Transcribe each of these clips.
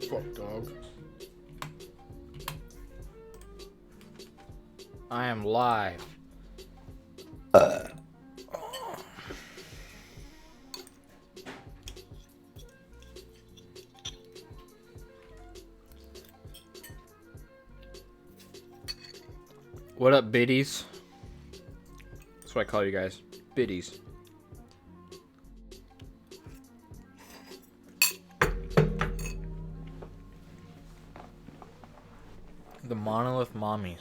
Fuck, dog. I am live. What up, biddies? That's what I call you guys. Biddies. The Monolith mommies.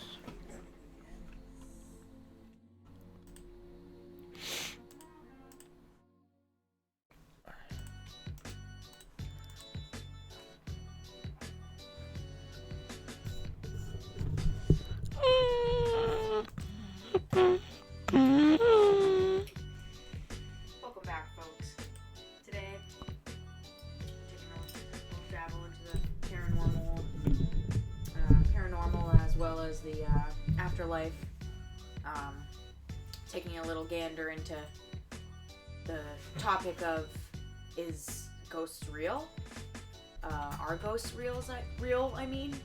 Welcome back, folks. Today, taking a little travel into the paranormal as well as the afterlife. Taking a little gander into the topic of, is ghosts real? Are ghosts real? I mean,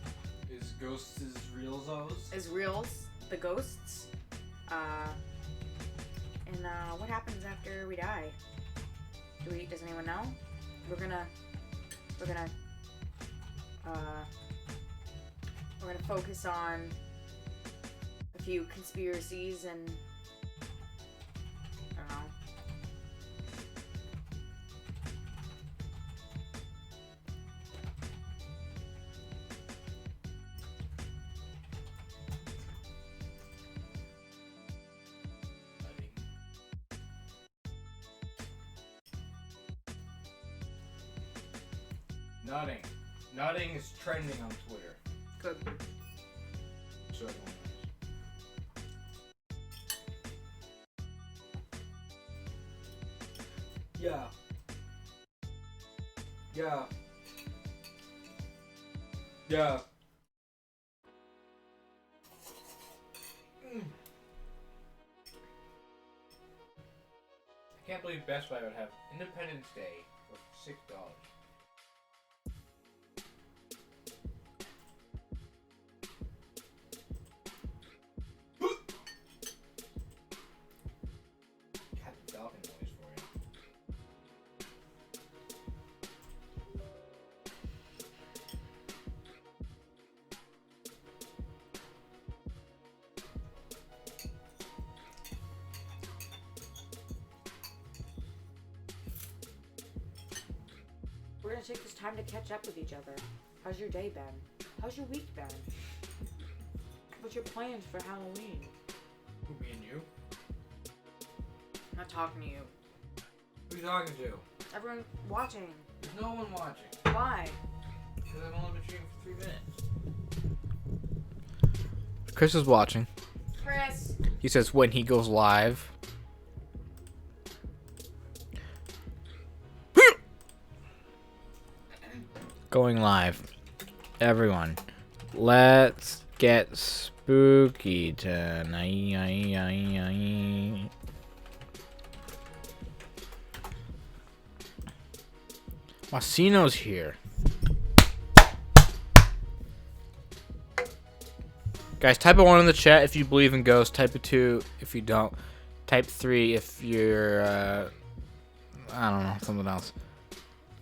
Is ghosts as real as those? is reals the ghosts? And what happens after we die? Does anyone know? We're gonna focus on a few conspiracies and I don't know. Nutting. Nutting is trending on Twitter. Good. So everyone knows. Yeah. Yeah. Yeah. I can't believe Best Buy would have Independence Day for $6. Cat the dolphin noise for you. We're gonna take this time to catch up with each other. How's your day been? How's your week been? What's your plans for Halloween? Who, me and you? I'm not talking to you. Who are you talking to? Everyone watching. There's no one watching. Why? Because I've only been streaming for 3 minutes. Chris is watching. Chris! He says when he goes live. Going live. Everyone, let's get spooky tonight. Masino's here. Guys, type a 1 in the chat if you believe in ghosts. Type a 2 if you don't. Type 3 if you're, I don't know, something else.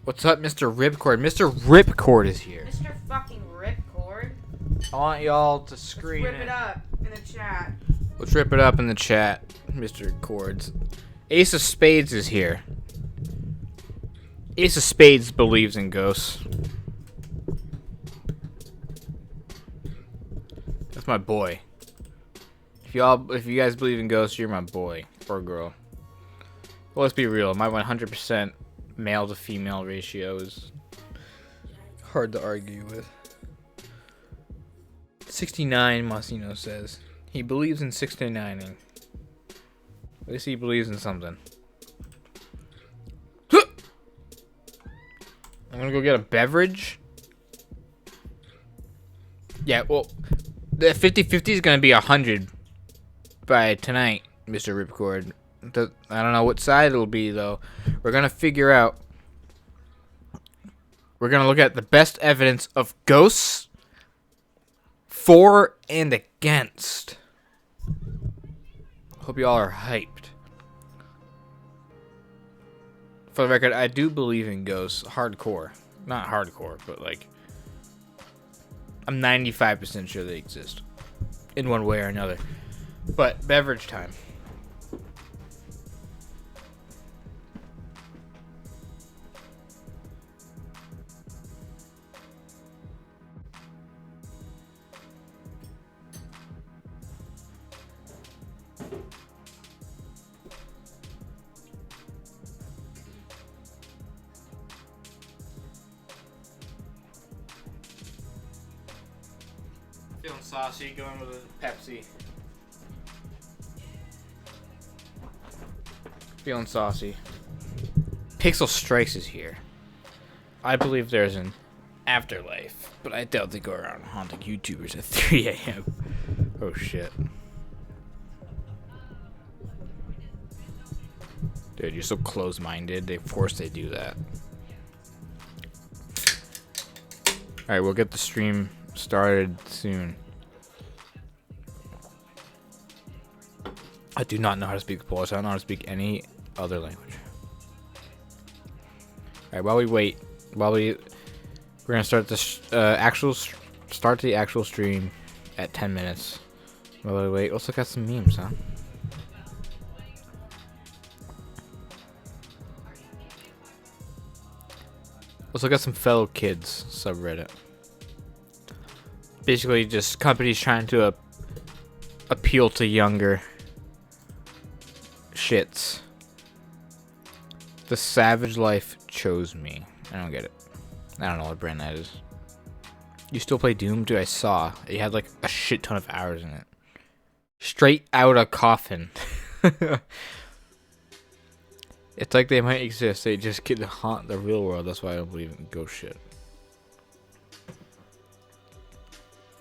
What's up, Mr. Ripcord? Mr. Ripcord is here. Mr. fucking Ripcord. I want y'all to scream Let's rip it up in the chat. Let's rip it up in the chat, Mr. Cords. Ace of Spades is here. Ace of Spades believes in ghosts. That's my boy. If you guys believe in ghosts, you're my boy or girl. Well, let's be real. My 100% male to female ratio is hard to argue with. 69, Masino says. He believes in 69ing. At least he believes in something. I'm gonna go get a beverage. Yeah, well, the 50-50 is gonna be 100 by tonight, Mr. Ripcord. I don't know what side it'll be, though. We're gonna figure out We're going to look at the best evidence of ghosts for and against. Hope you all are hyped. For the record, I do believe in ghosts hardcore. Not hardcore, but like I'm 95% sure they exist in one way or another. But beverage time. Feeling saucy, going with a Pepsi. Feeling saucy. Pixel Strikes is here. I believe there's an afterlife, but I doubt they go around haunting YouTubers at 3 a.m. Oh shit. Dude, you're so close-minded. Of course they do that. Alright, we'll get the stream started soon. I do not know how to speak Polish. I don't know how to speak any other language. Alright, while we wait, we're gonna start the actual stream at 10 minutes. While we wait, let's look at some memes, huh? Let's look at some fellow kids subreddit. Basically, just companies trying to appeal to younger shits. The Savage Life chose me. I don't get it. I don't know what brand that is. You still play Doom? Dude, I saw. It had like a shit ton of hours in it. Straight out of coffin. It's like they might exist. They just get to haunt the real world. That's why I don't believe in ghost shit.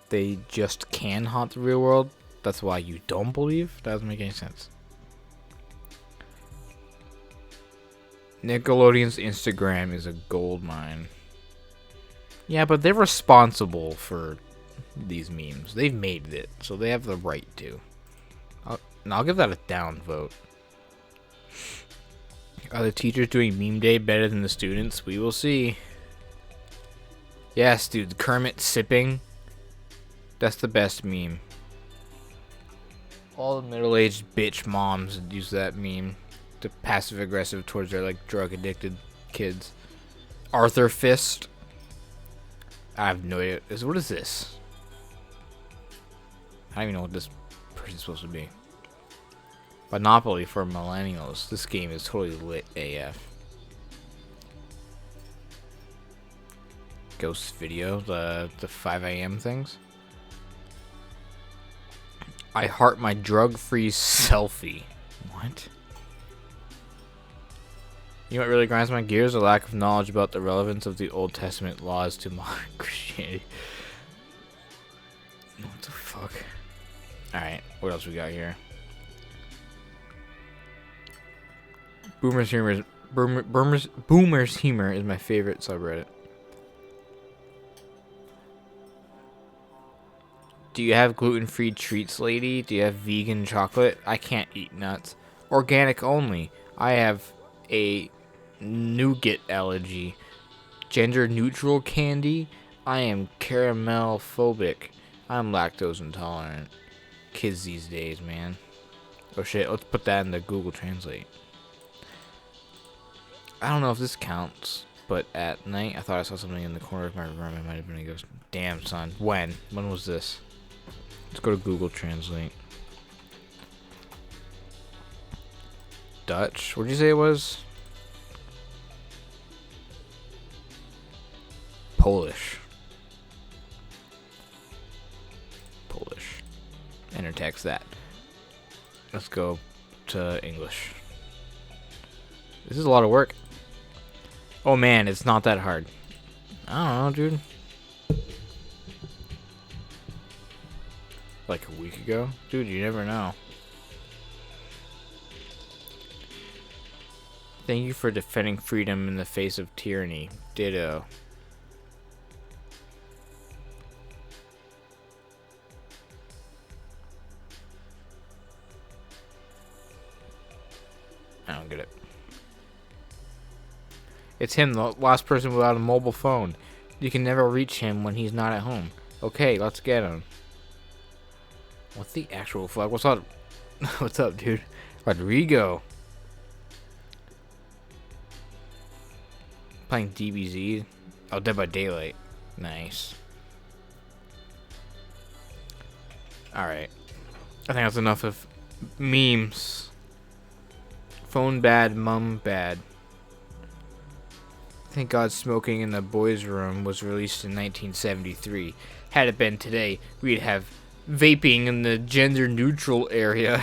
They just can haunt the real world. That's why you don't believe? That doesn't make any sense. Nickelodeon's Instagram is a gold mine. Yeah, but they're responsible for these memes. They've made it, so they have the right to. I'll give that a down vote. Are the teachers doing meme day better than the students? We will see. Yes, dude. Kermit sipping. That's the best meme. All the middle-aged bitch moms use that meme to passive-aggressive towards their like drug-addicted kids. Arthur Fist. I have no idea. What is this? I don't even know what this person's supposed to be. Monopoly for millennials. This game is totally lit AF. Ghost video, the 5 a.m. things. I heart my drug-free selfie. What? You know what really grinds my gears? A lack of knowledge about the relevance of the Old Testament laws to modern Christianity. What the fuck? Alright, what else we got here? Boomer's humor is my favorite subreddit. Do you have gluten-free treats, lady? Do you have vegan chocolate? I can't eat nuts. Organic only. I have a nougat allergy. Gender-neutral candy? I am caramel phobic. I'm lactose intolerant. Kids these days, man. Oh shit, let's put that in the Google Translate. I don't know if this counts, but at night I thought I saw something in the corner of my room. It might have been a ghost. Damn, son. When? When was this? Let's go to Google Translate. Dutch? What did you say it was? Polish. Polish. Enter text that. Let's go to English. This is a lot of work. Oh man, it's not that hard. I don't know, dude. Like a week ago? Dude, you never know. Thank you for defending freedom in the face of tyranny. Ditto. don't get it. It's him, the last person without a mobile phone. You can never reach him when he's not at home. Okay, let's get him. What's the actual fuck? What's up? What's up, dude? Rodrigo. Playing DBZ. Oh, Dead by Daylight. Nice. Alright. I think that's enough of memes. Phone bad, mum bad. Thank God Smoking in the Boys' Room was released in 1973. Had it been today, we'd have vaping in the gender neutral area.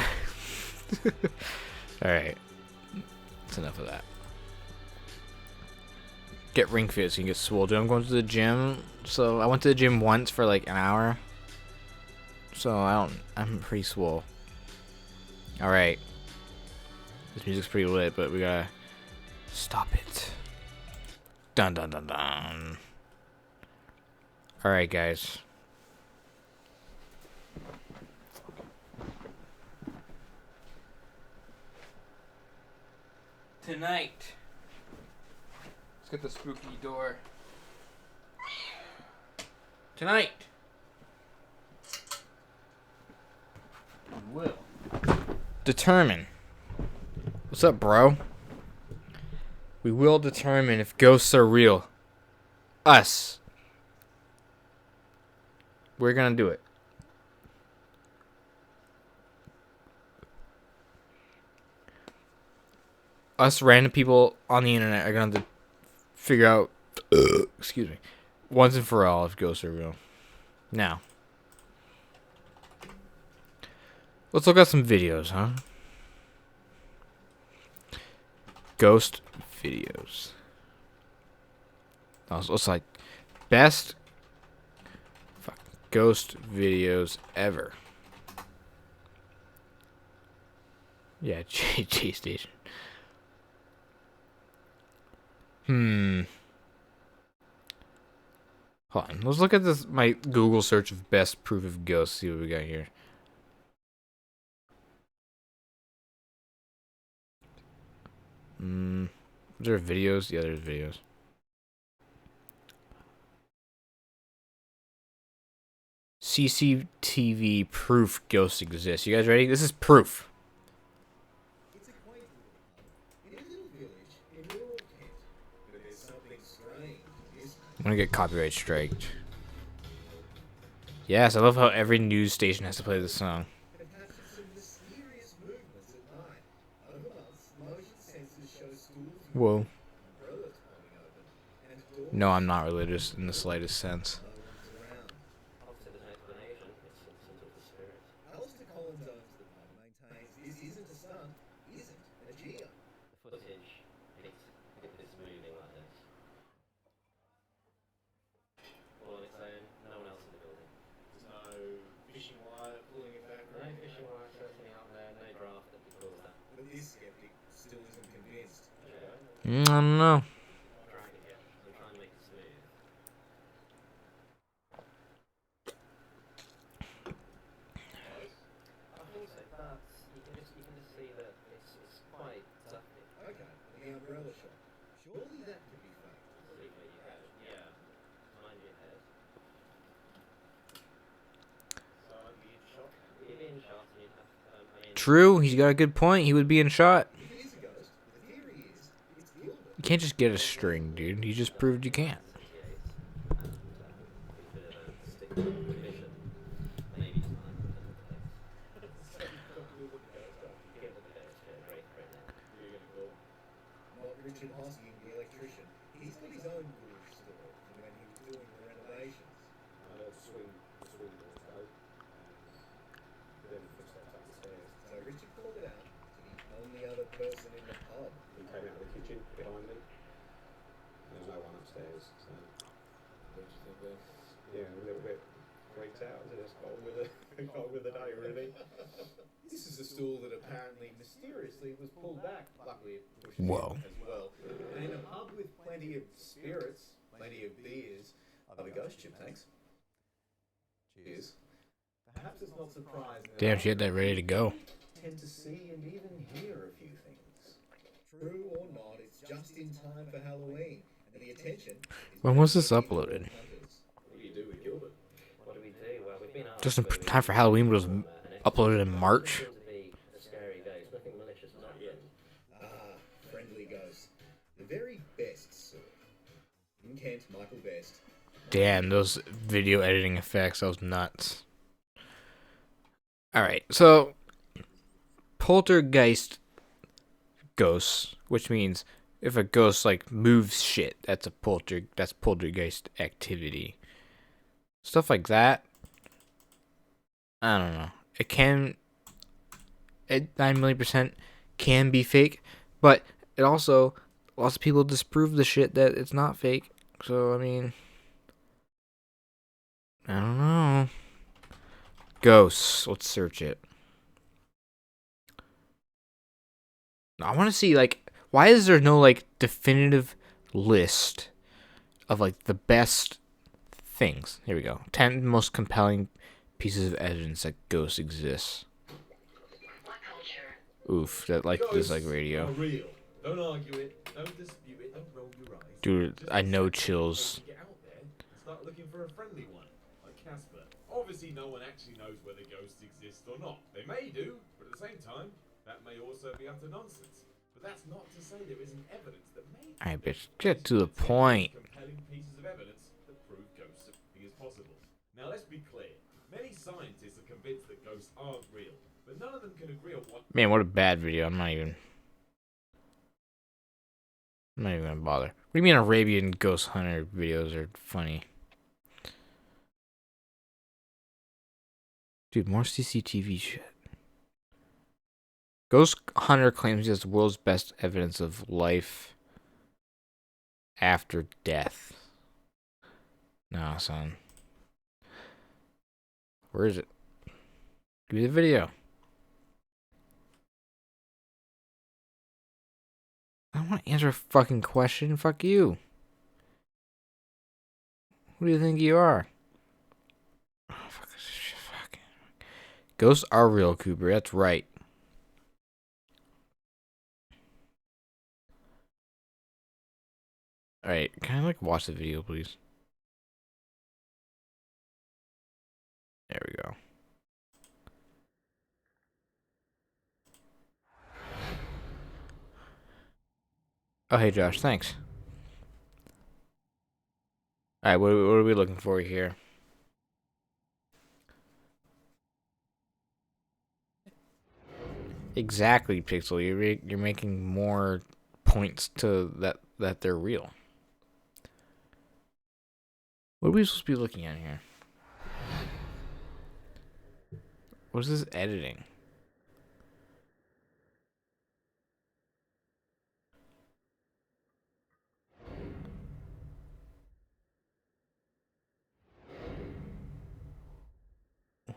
Alright. That's enough of that. Get Ring Fit so you can get swole. Dude, I'm going to the gym. So I went to the gym once for like an hour. So I'm pretty swole. Alright. This music's pretty lit, but we gotta stop it. Dun dun dun dun. Alright, guys. Tonight. Let's get the spooky door. Tonight. We will determine. What's up, bro? We will determine if ghosts are real. Us. We're gonna do it. Us random people on the internet are gonna have to figure out, excuse me, once and for all if ghosts are real. Now, let's look at some videos, huh? Ghost videos. It's like best ghost videos ever. Yeah, J Station. Hold on. Let's look at this. My Google search of best proof of ghosts. See what we got here. Is there videos? Yeah, there's videos. CCTV proof ghosts exist. You guys ready? This is proof. I'm gonna get copyright striked. Yes, I love how every news station has to play this song. Whoa. No, I'm not religious in the slightest sense. I don't know. True, he's got a good point. He would be in shot. You can't just get a string, dude. You just proved you can't. This is a stool that apparently mysteriously was pulled back. Luckily, it pushed Whoa. as well. And in a pub with plenty of spirits, plenty of beers, I'll have a ghost chip, thanks. Cheers. Perhaps it's not surprising. Damn, she had that ready to go. Tend to see and even hear a few things. True or not, it's just in time for Halloween, and the attention is When was this uploaded? What do you do with Gilbert? What do we do? Well, we've been Just asked in whether we time for should Halloween, but it was an uploaded in exorcism. March. It seems to be a scary ghost, nothing malicious, not yet. Ah, friendly ghost. The very best sort. In Kent, Michael Best. Damn, those video editing effects, that was nuts. Alright, so poltergeist ghosts, which means if a ghost like moves shit, that's poltergeist activity. Stuff like that. I don't know. It can, at 9 million% can be fake, but it also, lots of people disprove the shit that it's not fake. So I mean, I don't know. Ghosts. Let's search it. I want to see, like, why is there no, like, definitive list of, like, the best things? Here we go. 10 most compelling pieces of evidence that ghosts exist. Oof, that, like, this, like, radio. Real. Don't argue it. Don't dispute it. Don't roll your eyes. Dude, I know chills. Get out there and start looking for a friendly one, like Casper. Obviously, no one actually knows whether ghosts exist or not. They may do, but at the same time, that may also be utter nonsense. But that's not to say there isn't evidence that may. Alright, bitch, get to the point. Compelling pieces of evidence that prove ghosts as possible. Now, let's be clear. Many scientists are convinced that ghosts aren't real, but none of them can agree on what. Man, what a bad video. I'm not even gonna bother. What do you mean Arabian Ghost Hunter videos are funny? Dude, more CCTV shit. Ghost Hunter claims he has the world's best evidence of life after death. Nah, son. Where is it? Give me the video. I don't want to answer a fucking question. Fuck you. Who do you think you are? Oh, fuck this shit. Fuck. Ghosts are real, Cooper. That's right. Alright, can I, like, watch the video, please? There we go. Oh, hey, Josh. Thanks. Alright, what are we looking for here? Exactly, Pixel. You're making more points to that they're real. What are we supposed to be looking at here? What is this editing?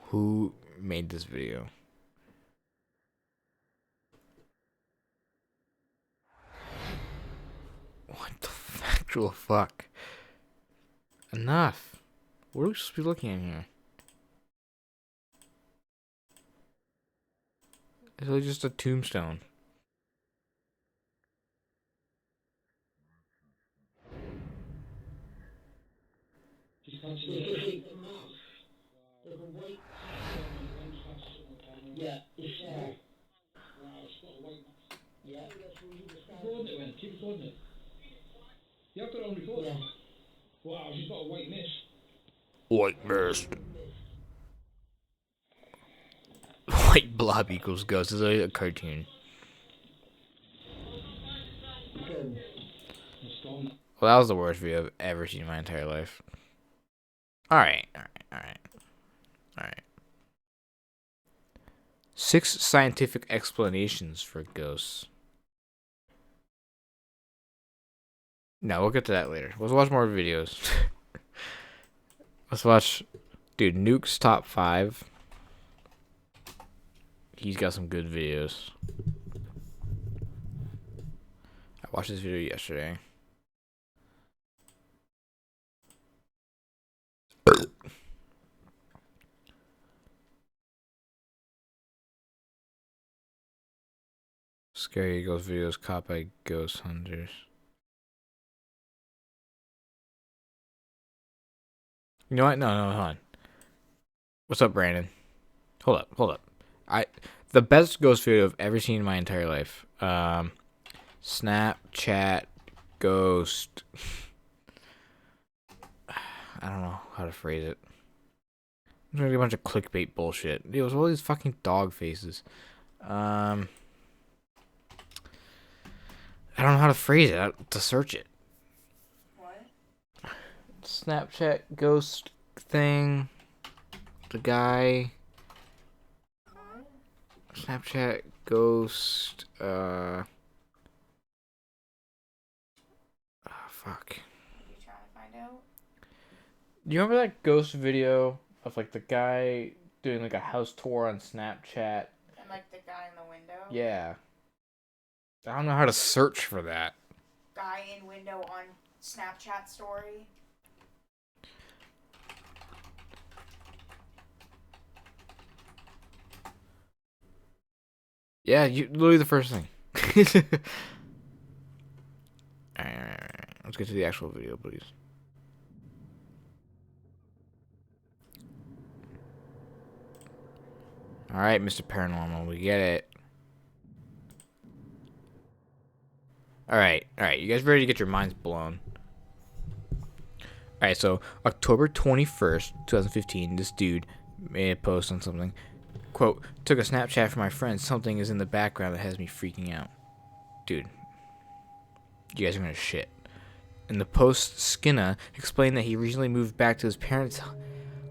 Who made this video? What the actual fuck? Enough. What are we supposed to be looking at here? It's really just a tombstone. Yeah, it's yeah. Recording it, man. Keep recording it. Yeah, I've got it on record. Yeah. Wow, she's got a white mist. White mist. White blob equals ghost. It's a cartoon. Well, that was the worst video I've ever seen in my entire life. Alright. 6 scientific explanations for ghosts. No, we'll get to that later. Let's watch more videos. Let's watch, dude, Nuke's top 5. He's got some good videos. I watched this video yesterday. Scary ghost videos caught by ghost hunters. You know what? No, hold on. What's up, Brandon? Hold up. The best ghost video I've ever seen in my entire life. Snapchat ghost. I don't know how to phrase it. It's gonna be a bunch of clickbait bullshit. It was all these fucking dog faces. I don't know how to phrase it. To search it. What? Snapchat ghost thing. The guy. What? Snapchat ghost. Fuck. What are you trying to find out? Do you remember that ghost video of like the guy doing like a house tour on Snapchat? And like the guy in the window? Yeah. I don't know how to search for that. Guy in window on Snapchat story? Yeah, literally the first thing. Alright. Let's get to the actual video, please. Alright, Mr. Paranormal, we get it. Alright, you guys ready to get your minds blown? Alright, so October 21st, 2015, this dude made a post on something. Quote, took a Snapchat for my friend. Something is in the background that has me freaking out. Dude, you guys are gonna shit. In the post, Skinna explained that he recently moved back to his parents'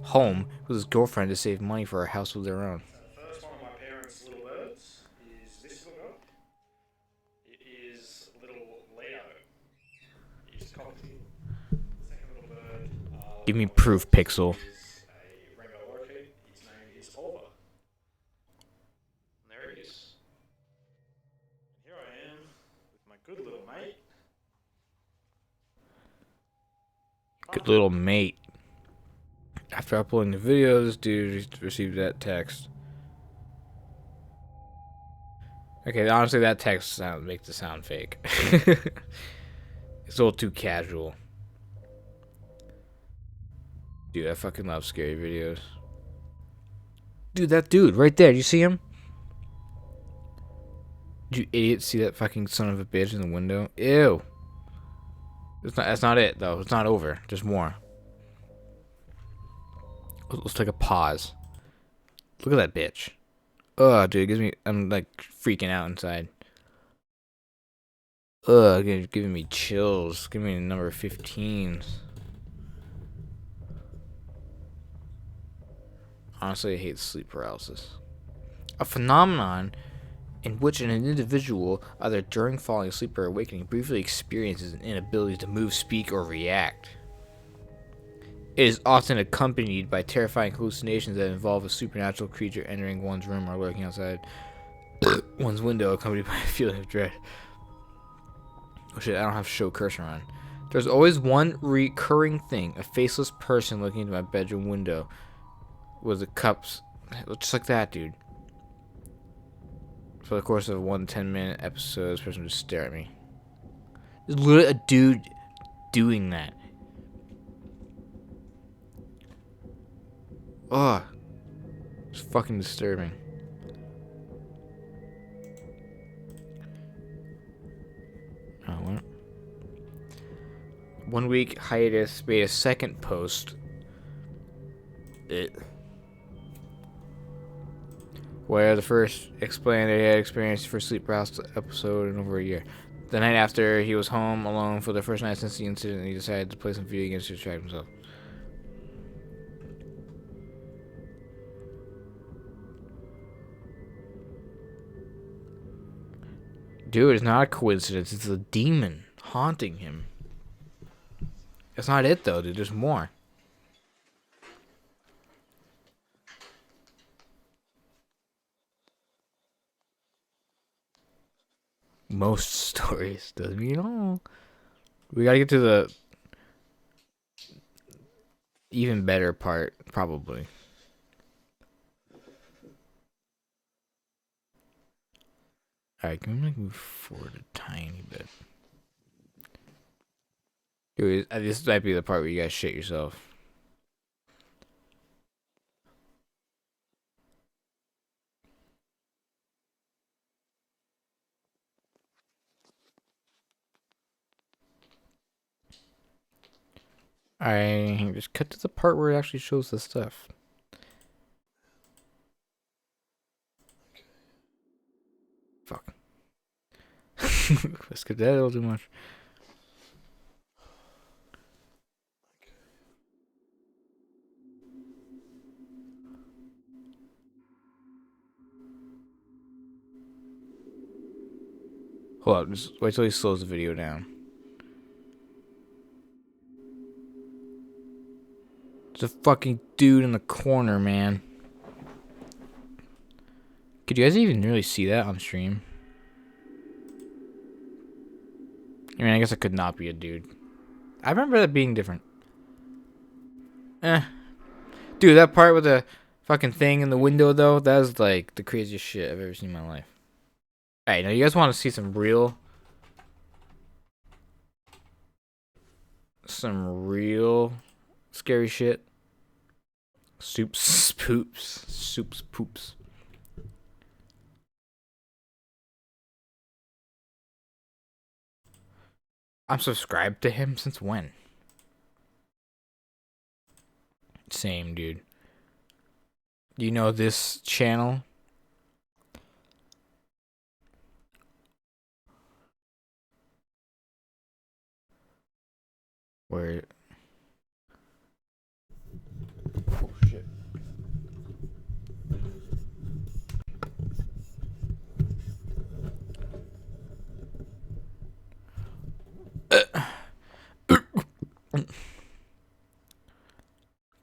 home with his girlfriend to save money for a house of their own. The first one of my parents' little birds is this little guy. It is little Leo. He's cockatoo. Second little bird. Give me proof, Pixel. Is a rainbow orchid. His name is Oliver. And there he is. And here I am with my good little mate. Good little mate. After uploading the video, this dude received that text. Okay, honestly, that text makes it sound fake. It's a little too casual. Dude, I fucking love scary videos. Dude, that dude right there, do you see him? Did you idiot see that fucking son of a bitch in the window? Ew. That's not it, though. It's not over. There's more. Let's take a pause. Look at that bitch. Ugh, dude, it gives me... I'm, like, freaking out inside. Ugh, it's giving me chills. Give me a number 15s. Honestly, I hate sleep paralysis. A phenomenon in which an individual, either during falling asleep or awakening, briefly experiences an inability to move, speak, or react. It is often accompanied by terrifying hallucinations that involve a supernatural creature entering one's room or lurking outside one's window, accompanied by a feeling of dread. Oh shit, I don't have show cursor on. There's always one recurring thing, a faceless person looking into my bedroom window with the cups, just like that, dude. For the course of 1 10-minute episode, this person would just stare at me. There's literally a dude doing that. Ugh. It's fucking disturbing. Oh, what? 1 week hiatus, made a second post. Where the first explained that he had experienced for sleep paralysis episode in over a year. The night after, he was home alone for the first night since the incident, and he decided to play some video games to distract himself. Dude, it's not a coincidence. It's a demon haunting him. That's not it, though, dude. There's more. Most stories. Doesn't mean all. We gotta get to the even better part, probably. Alright, can we move forward a tiny bit? Dude, this might be the part where you guys shit yourself. I just cut to the part where it actually shows the stuff. Fuck. Let's get that a little too much. Hold up, just wait till he slows the video down. There's a fucking dude in the corner, man. Could you guys even really see that on stream? I mean, I guess it could not be a dude. I remember that being different. Dude, that part with the fucking thing in the window, though, that was like the craziest shit I've ever seen in my life. Alright, now you guys want to see some real scary shit? Soups, poops. I'm subscribed to him since when? Same, dude. Do you know this channel? Where... Oh, shit.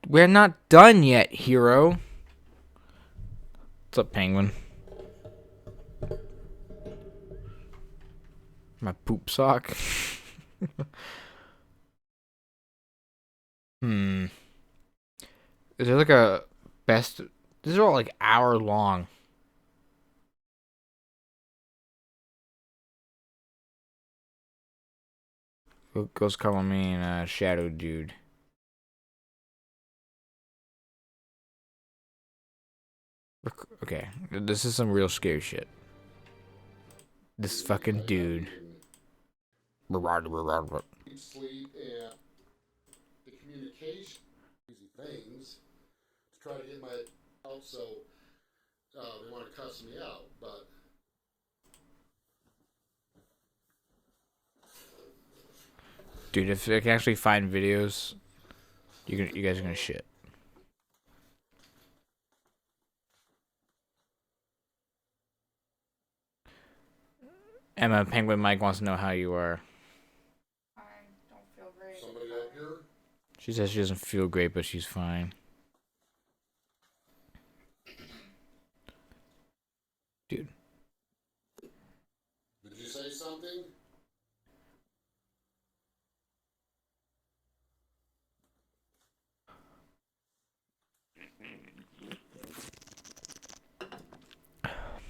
We're not done yet, hero. What's up, penguin? My poop sock. Is there like a best? These are all like hour long. Ghost calling me and Shadow Dude. Okay, this is some real scary shit. This fucking dude. Sleep and the communication, easy things to try to get my out. So they want to cuss me out, but Dude, if I can actually find videos, you guys are gonna shit. Emma, Penguin Mike wants to know how you are. I don't feel great. somebody up here. She says she doesn't feel great, but she's fine. Dude. Did you say something?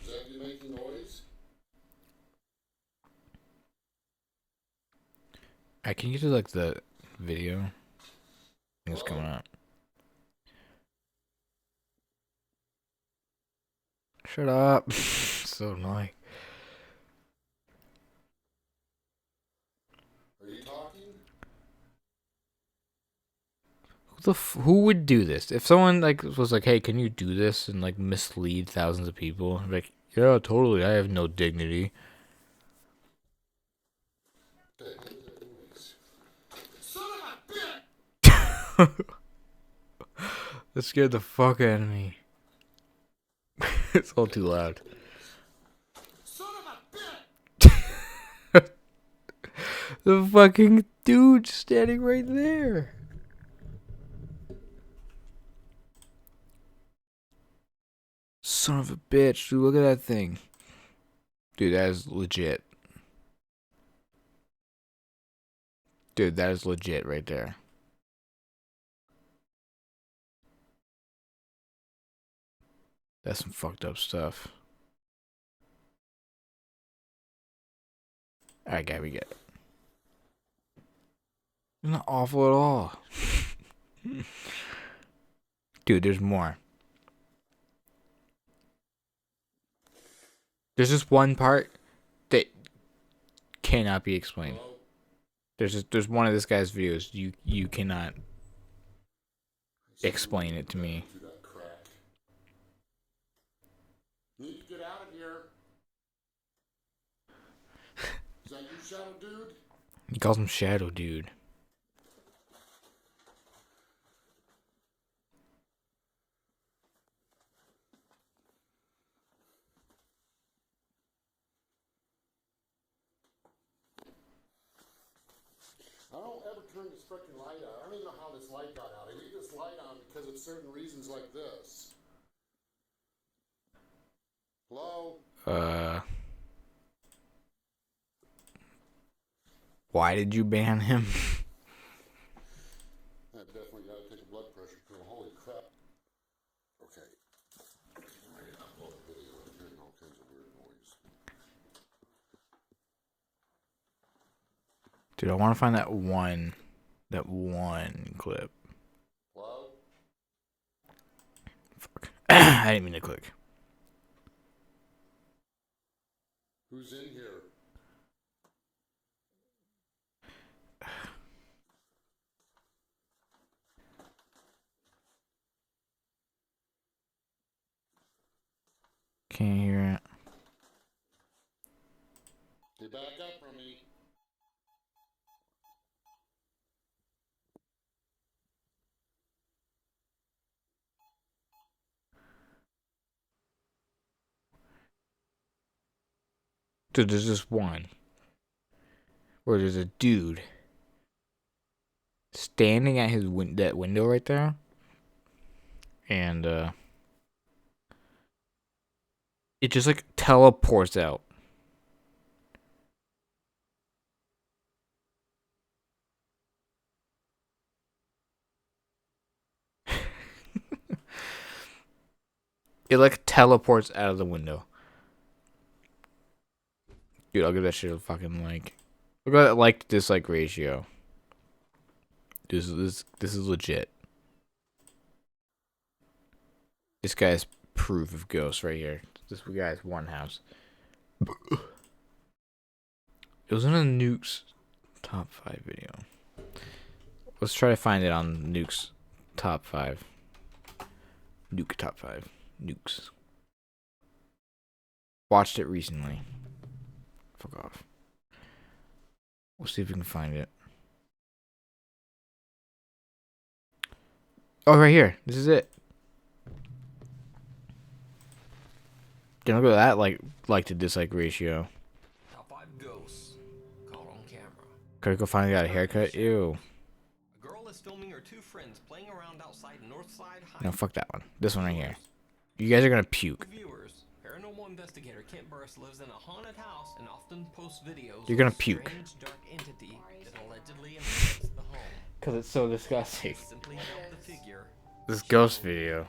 Is that you making noise? I can you get to like the video? I think it's coming up. Shut up. So annoying. Are you talking? Who would do this? If someone like was like, "Hey, can you do this?" and like mislead thousands of people, I'd be like, yeah, totally. I have no dignity. Son of a bitch! That scared the fuck out of me. It's all too loud. Son of a bitch! The fucking dude standing right there. Son of a bitch, dude, look at that thing. Dude, that is legit. Dude, that is legit right there. That's some fucked up stuff. Alright, guy, we get it. It's not awful at all. Dude, there's more. There's just one part that cannot be explained. There's one of this guy's videos. You cannot explain it to me. Need to get out of here. Is that you, Shadow Dude? He calls him Shadow Dude. I don't ever turn this freaking light out. I don't even know how this light got out. I leave this light on because of certain reasons like this. Hello? Why did you ban him? I definitely gotta take a blood pressure pill. Holy crap. Okay. I gotta upload a video. I'm hearing all kinds of weird noise. Dude, I want to find that one clip. Hello? Fuck. I didn't mean to click. Who's in here? Can't hear it. Get back up from me. Dude, there's this one where there's a dude standing at his that window right there, and it just like teleports out. It like teleports out of the window. Dude, I'll give that shit a fucking like. Look at that like dislike ratio. This is legit. This guy's proof of ghosts right here. This guy's one house. It was in a Nuke's top 5 video. Let's try to find it on Nuke's top 5. Nuke top 5. Nukes. Watched it recently. Fuck off. We'll see if we can find it. Oh, right here. This is it. Don't look at that like to dislike ratio. Top 5 ghosts caught on camera. Critical finally got a haircut. Ew. A girl is filming her 2 friends playing around outside Northside High. No, fuck that one. This one right here. You guys are gonna puke. Viewers, paranormal investigator Kent Burris lives in a haunted house and often posts videos. You're gonna of a puke. strange, dark entity that allegedly inhabits the home. Cause it's so disgusting. Simply help the figure. This ghost video.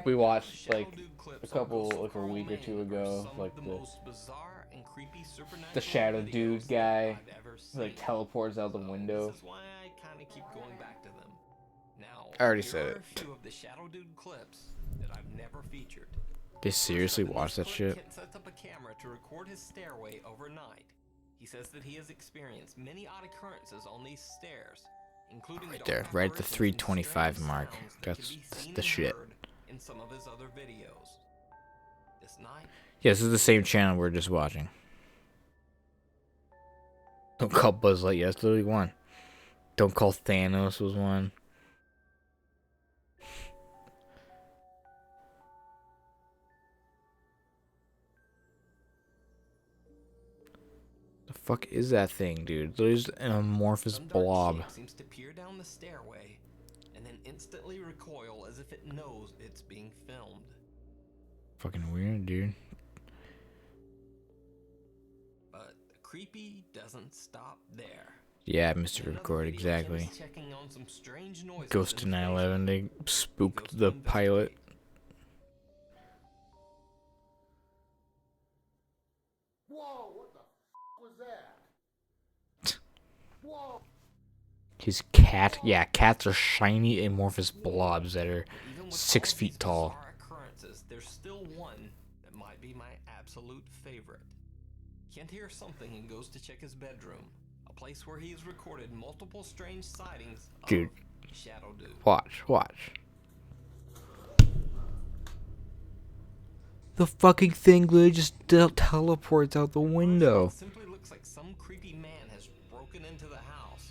We watched like Shadow Dude clips a couple, of like a Ghost week or Crawl two Man ago, are some like of the most bizarre and creepy supernatural the Shadow videos Dude that guy, I've ever like seen. teleports out the window. This is why I kind of keep going back to them. Now, I already here said are it. a few of the Shadow Dude clips that I've never featured. They seriously First up in watch that this clip, shit? Kent sets up a camera to record his stairway overnight. He says that he has experienced many odd occurrences on these stairs, including Right dark there, right at the apparitions and 325 strange mark. sounds that can That's be seen the and shit. heard in some of his other videos. This night, Yeah, this is the same channel we're just watching. Don't call Buzz Lightyear. That's literally one. Don't call Thanos was one. The fuck is that thing, dude? There's an amorphous some dark blob. shape seems to peer down the stairway and then instantly recoil as if it knows it's being filmed. Fucking weird, dude. But the creepy doesn't stop there. Yeah, Mr. In another Record, video, exactly. Ken's checking on some strange noises Ghost to in the 9/11. They He goes spooked to the pilot. investigate. Whoa, what the f was that? His cat, yeah, cats are shiny amorphous blobs that are Even with 6 all feet these tall. bizarre occurrences, there's still one that might be my absolute favorite. Kent hears something and goes to check his bedroom, a place where he's recorded multiple strange sightings of Dude. Shadow Dude. Watch. The fucking thing literally just teleports out the window. It simply looks like some creepy man has broken into the house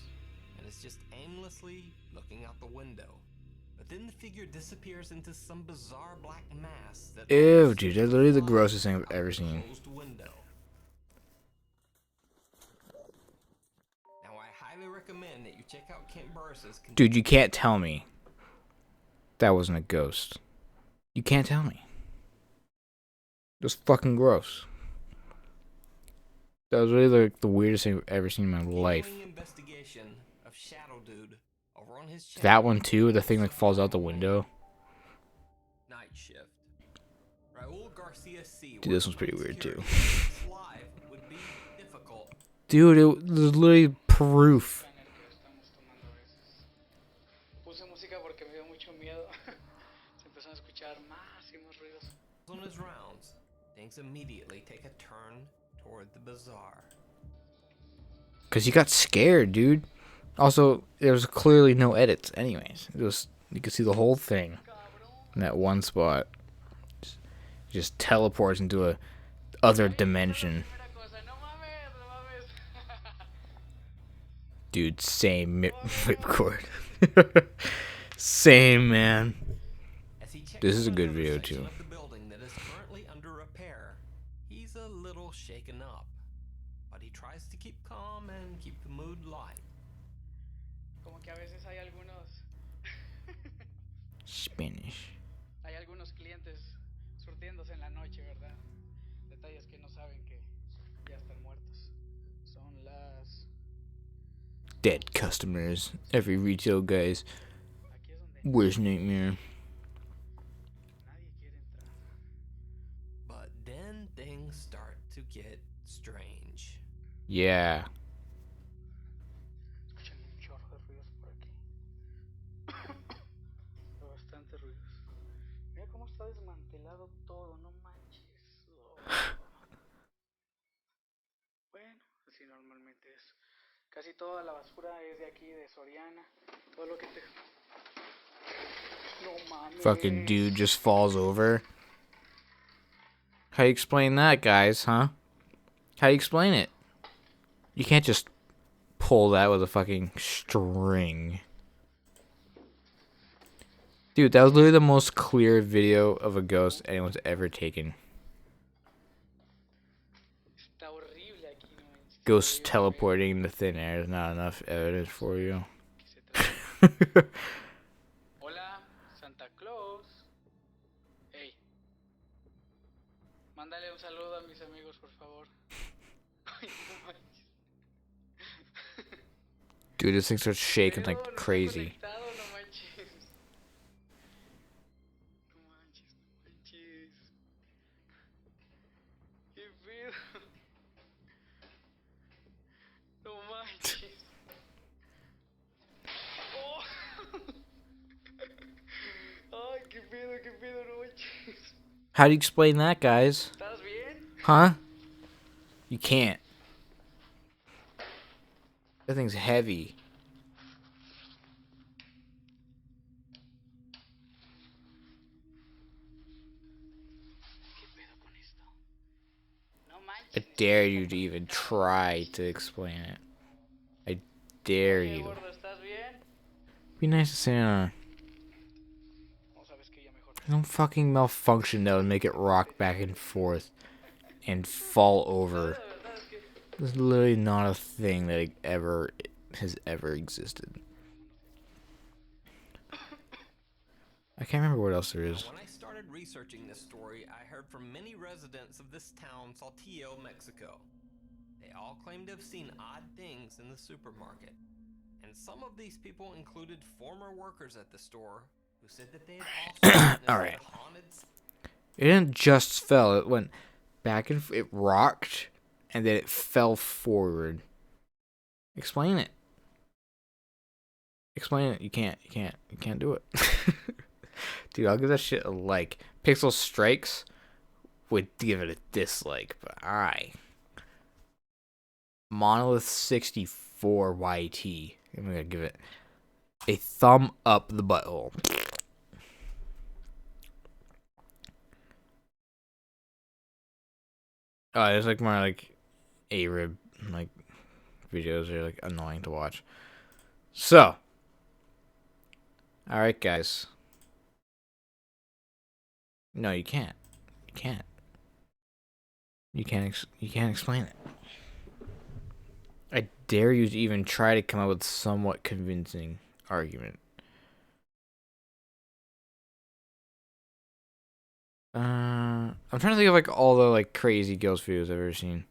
and is just aimlessly looking out the window. But then the figure disappears into some bizarre black mass that Ew, dude, that's literally the grossest thing I've ever seen. closed window. Now I highly recommend that you check out Kent Burris's. Dude, you can't tell me that wasn't a ghost. You can't tell me. It was fucking gross. That was really like the weirdest thing I've ever seen in my life. Investigation of Shadow Dude over on his channel. That one too, the thing that falls out the window. Night Shift. Raul Garcia C. Dude, this one's pretty weird too. Live would be difficult. Dude, it was literally proof. On his rounds, things immediately take a turn toward the bizarre. Cause he got scared, dude. Also, there was clearly no edits anyways. It was, you could see the whole thing in that one spot. Just teleports into a other dimension. Dude, same whipcord. Same, man. This is a good video too. The building that is currently under repair. He's a little shaken up, but he tries to keep calm and keep the mood light. Como que a veces hay algunos Spanish. hay algunos clientes surtiéndose en la noche, ¿verdad? Detalles que no saben que ya están muertos. Son las Dead customers. Every retail guy's worst nightmare. But then things start to get strange. Yeah. escuchan un chorro de ruidos por aquí. Bastante ruidos. Mira cómo está desmantelado todo, no manches. Bueno, así normalmente es. Casi toda la basura es de aquí, de Soriana. Todo lo que te... No mames. Fucking dude just falls over. How you explain that, guys, huh? How you explain it? You can't just pull that with a fucking string. Dude, that was literally the most clear video of a ghost anyone's ever taken. Está horrible aquí, no manches. Ghosts teleporting into thin air is not enough evidence for you. Hola, Santa Claus. Hey. Mándale un saludo a mis amigos, por favor. Ay, no manches. Dude, this thing starts shaking like Pero no está crazy. conectado, no manches. No manches, no manches. ¿Qué pedo? No manches. Oh. Ay, qué pedo, no manches. How do you explain that, guys? ¿Estás bien? Huh? You can't. That thing's heavy. ¿Qué pedo con esto? No manches. I dare you to even try to explain it. I dare Oye, you. gordo, ¿estás bien? Be nice to Santa. No sabes que ya mejor. Don't fucking malfunction though and make it rock back and forth and fall over. There's literally not a thing that has ever existed. I can't remember what else there is. When I started researching this story, I heard from many residents of this town, Saltillo, Mexico. They all claimed to have seen odd things in the supermarket. And some of these people included former workers at the store who said that they had also All right. haunted. It didn't just fell. It went back and it rocked, and then it fell forward. Explain it. Explain it. You can't do it. Dude, I'll give that shit a like. Pixel Strikes would give it a dislike, but Monolith 64 YT. I'm gonna give it a thumb up the butthole. It's like more like A-rib like videos are like annoying to watch. So, all right, guys. No, you can't. You can't. You can't explain it. I dare you to even try to come up with somewhat convincing argument. I'm trying to think of like all the like crazy ghost videos I've ever seen.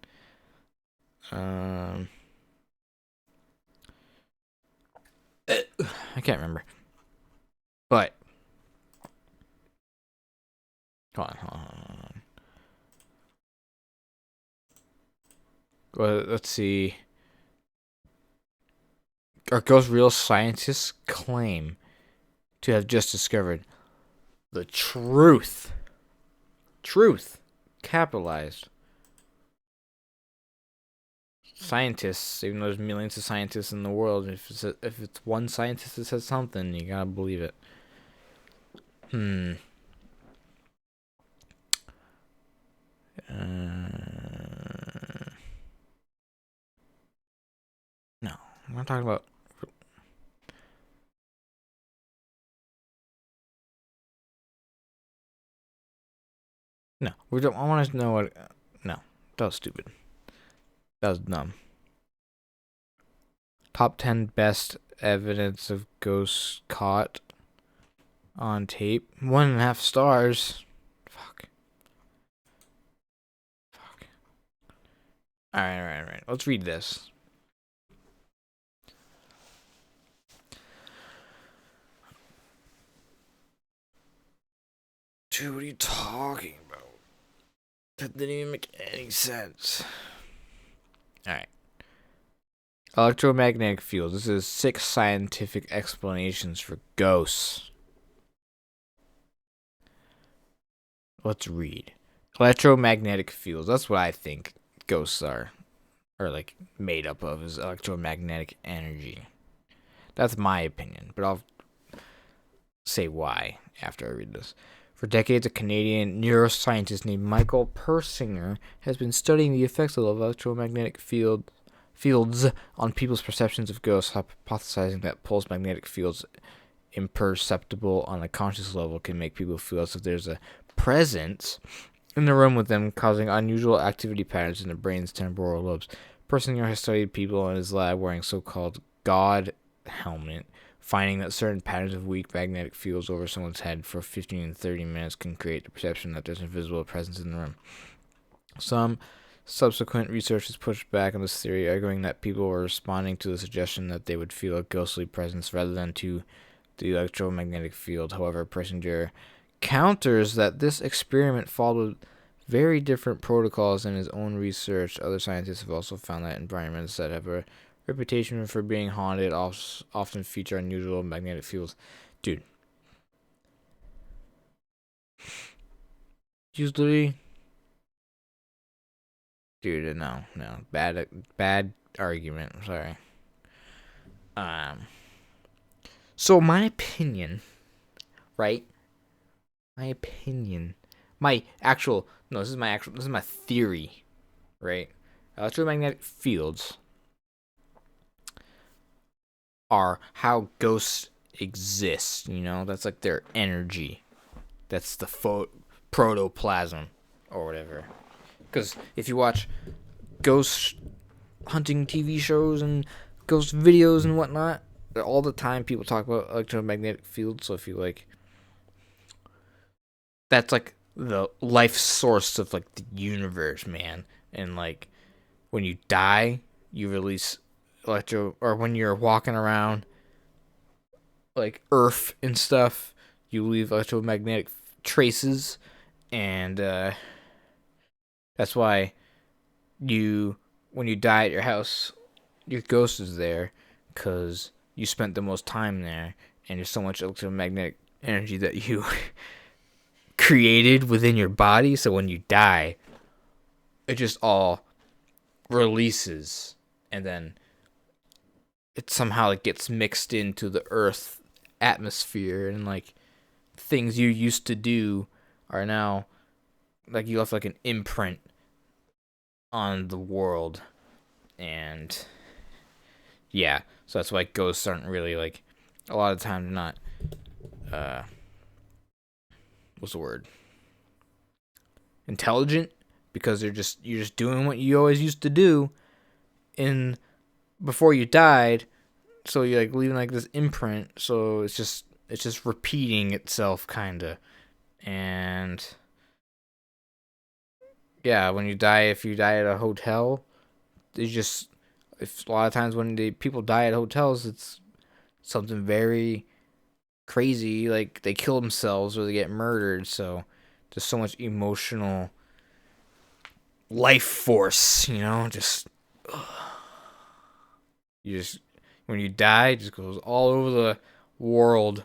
I can't remember. But hold on. Well, let's see. Are ghosts real? Scientists claim to have just discovered the truth. Truth. Capitalized. Scientists, even though there's millions of scientists in the world, if it's one scientist that says something, you gotta believe it. No, I'm not talking about. No, we don't. I want to know what. No, that was stupid. That was dumb. Top 10 best evidence of ghosts caught on tape. 1.5 stars. Fuck. Alright. Let's read this. Dude, what are you talking about? That didn't even make any sense. Alright. Electromagnetic fields. This is 6 scientific explanations for ghosts. Let's read. Electromagnetic fields. That's what I think ghosts are like made up of, is electromagnetic energy. That's my opinion, but I'll say why after I read this. For decades, a Canadian neuroscientist named Michael Persinger has been studying the effects of electromagnetic fields on people's perceptions of ghosts, hypothesizing that pulsed magnetic fields imperceptible on a conscious level can make people feel as if there's a presence in the room with them, causing unusual activity patterns in the brain's temporal lobes. Persinger has studied people in his lab wearing so-called God helmet, finding that certain patterns of weak magnetic fields over someone's head for 15 to 30 minutes can create the perception that there's an invisible presence in the room. Some subsequent research has pushed back on this theory, arguing that people were responding to the suggestion that they would feel a ghostly presence rather than to the electromagnetic field. However, Persinger counters that this experiment followed very different protocols in his own research. Other scientists have also found that environments that have a reputation for being haunted often feature unusual magnetic fields. Dude. Usually. Dude, no. Bad argument. I'm sorry. So my opinion, right? This is my theory, right? Electromagnetic fields are how ghosts exist, that's like their energy. That's the protoplasm or whatever. Because if you watch ghost hunting TV shows and ghost videos and whatnot, all the time people talk about electromagnetic fields. So if you like, that's like the life source of like the universe, man. And like when you die, you release or when you're walking around like Earth and stuff, you leave electromagnetic traces, and that's why when you die at your house, your ghost is there, because you spent the most time there, and there's so much electromagnetic energy that you created within your body. So when you die, it just all releases, and then it somehow like gets mixed into the Earth atmosphere, and like things you used to do are now like you left like an imprint on the world. And yeah, so that's why ghosts aren't really like a lot of times not what's the word, intelligent, because you're just doing what you always used to do in before you died, so you're like leaving like this imprint, so it's just repeating itself kinda. And yeah, when you die, if you die at a hotel, if a lot of times when people die at hotels, it's something very crazy, like they kill themselves or they get murdered. So there's so much emotional life force, just when you die, it just goes all over the world,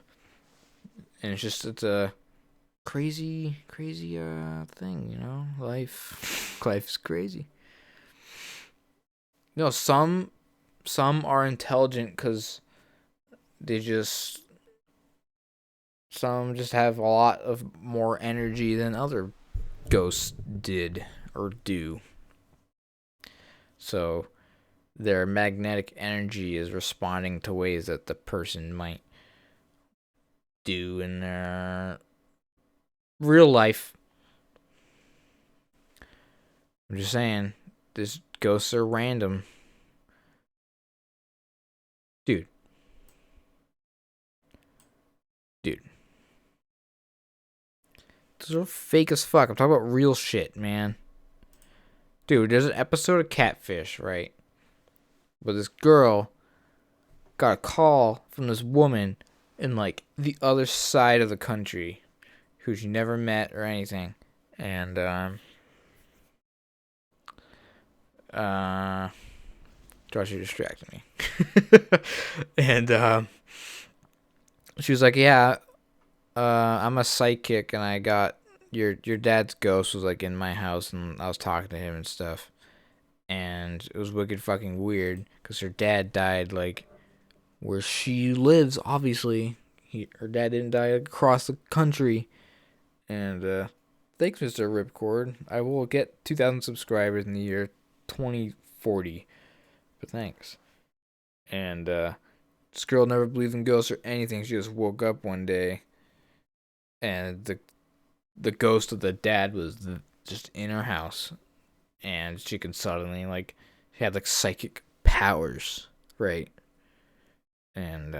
and it's a crazy thing, life's crazy. Some are intelligent because some just have a lot of more energy than other ghosts did or do. So their magnetic energy is responding to ways that the person might do in their real life. I'm just saying, these ghosts are random. Dude. Those are fake as fuck. I'm talking about real shit, man. Dude, there's an episode of Catfish, right? Where this girl got a call from this woman in, like, the other side of the country who she never met or anything. And, Josh, you distracted me. And, she was like, yeah, I'm a psychic, and I got your dad's ghost was like in my house, and I was talking to him and stuff, and it was wicked fucking weird because her dad died like where she lives. Obviously, her dad didn't die across the country. And thanks, Mr. Ripcord. I will get 2,000 subscribers in the year 2040, but thanks. And this girl never believed in ghosts or anything. She just woke up one day, and the ghost of the dad was just in her house, and she could suddenly she had like psychic powers, right? And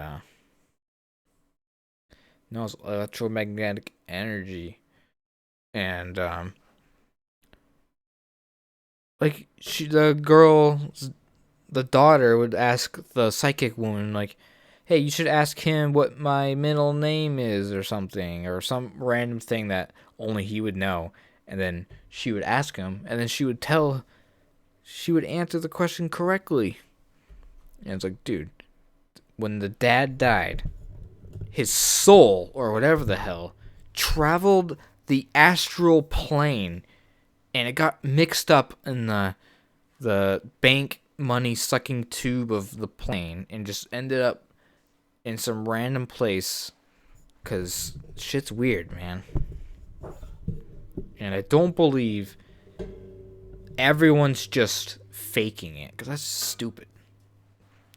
no, it's electromagnetic energy, and the daughter would ask the psychic woman like, hey, you should ask him what my middle name is or something, or some random thing that only he would know. And then she would ask him, and then she would answer the question correctly. And it's like, dude, when the dad died, his soul, or whatever the hell, traveled the astral plane, and it got mixed up in the bank money sucking tube of the plane, and just ended up in some random place, because shit's weird, man. And I don't believe everyone's just faking it, because that's stupid.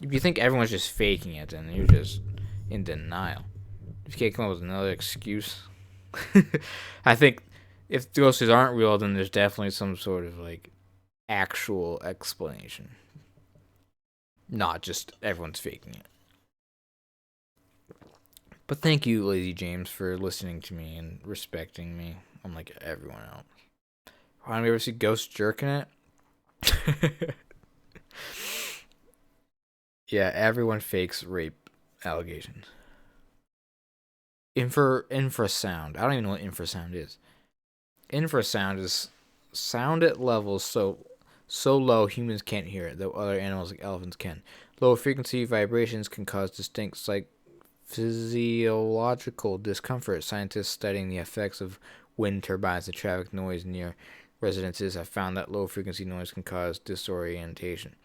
If you think everyone's just faking it, then you're just in denial. If you can't come up with another excuse. I think if ghosts aren't real, then there's definitely some sort of actual explanation, not just everyone's faking it. But thank you, Lazy James, for listening to me and respecting me, unlike everyone else. Why don't we ever see ghosts jerking it? Yeah, everyone fakes rape allegations. Infrasound. I don't even know what infrasound is. Infrasound is sound at levels so low humans can't hear it, though other animals like elephants can. Low frequency vibrations can cause distinct physiological discomfort. Scientists studying the effects of wind turbines and traffic noise near residences have found that low frequency noise can cause disorientation,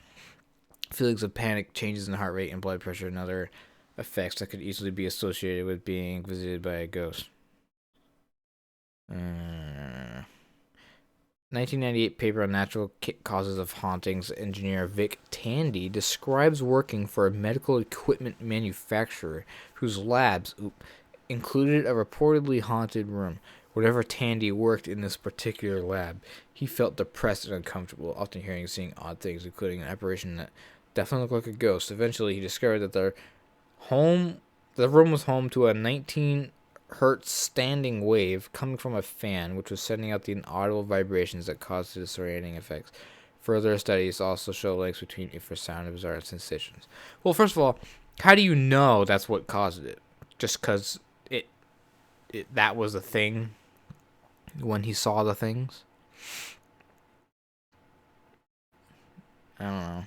feelings of panic, changes in heart rate and blood pressure, and other effects that could easily be associated with being visited by a ghost. 1998 paper on natural causes of hauntings. Engineer Vic Tandy describes working for a medical equipment manufacturer whose labs included a reportedly haunted room. Whenever Tandy worked in this particular lab, he felt depressed and uncomfortable, often hearing and seeing odd things, including an apparition that definitely looked like a ghost. Eventually, he discovered that the room was home to a 19 hertz standing wave coming from a fan, which was sending out the inaudible vibrations that caused the disorienting effects. Further studies also show links between infrasound and bizarre sensations. Well, first of all, how do you know that's what caused it? Just because that was a thing when he saw the things? I don't know.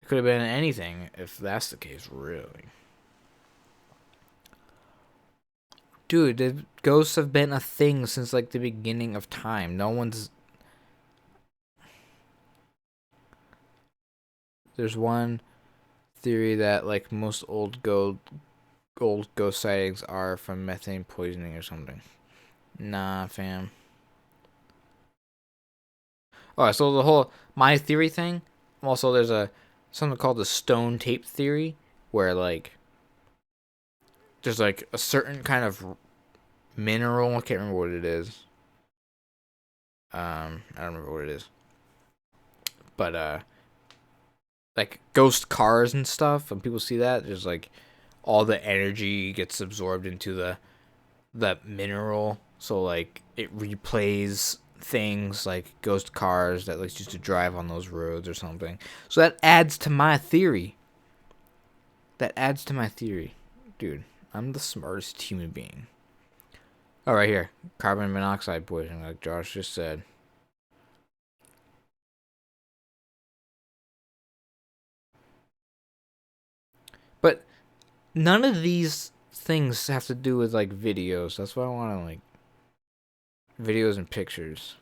It could have been anything if that's the case, really. Dude, the ghosts have been a thing since like the beginning of time. There's one theory that like most old ghost sightings are from methane poisoning or something. Nah, fam. Alright, so my theory thing. Also, there's something called the stone tape theory, where like there's like a certain kind of mineral. I can't remember what it is. I don't remember what it is. But like ghost cars and stuff, when people see that, there's like all the energy gets absorbed into the mineral. So like it replays things like ghost cars that like used to drive on those roads or something. So that adds to my theory. Dude, I'm the smartest human being. Oh, right here. Carbon monoxide poisoning, like Josh just said. But none of these things have to do with, like, videos. That's why I want to, like, videos and pictures.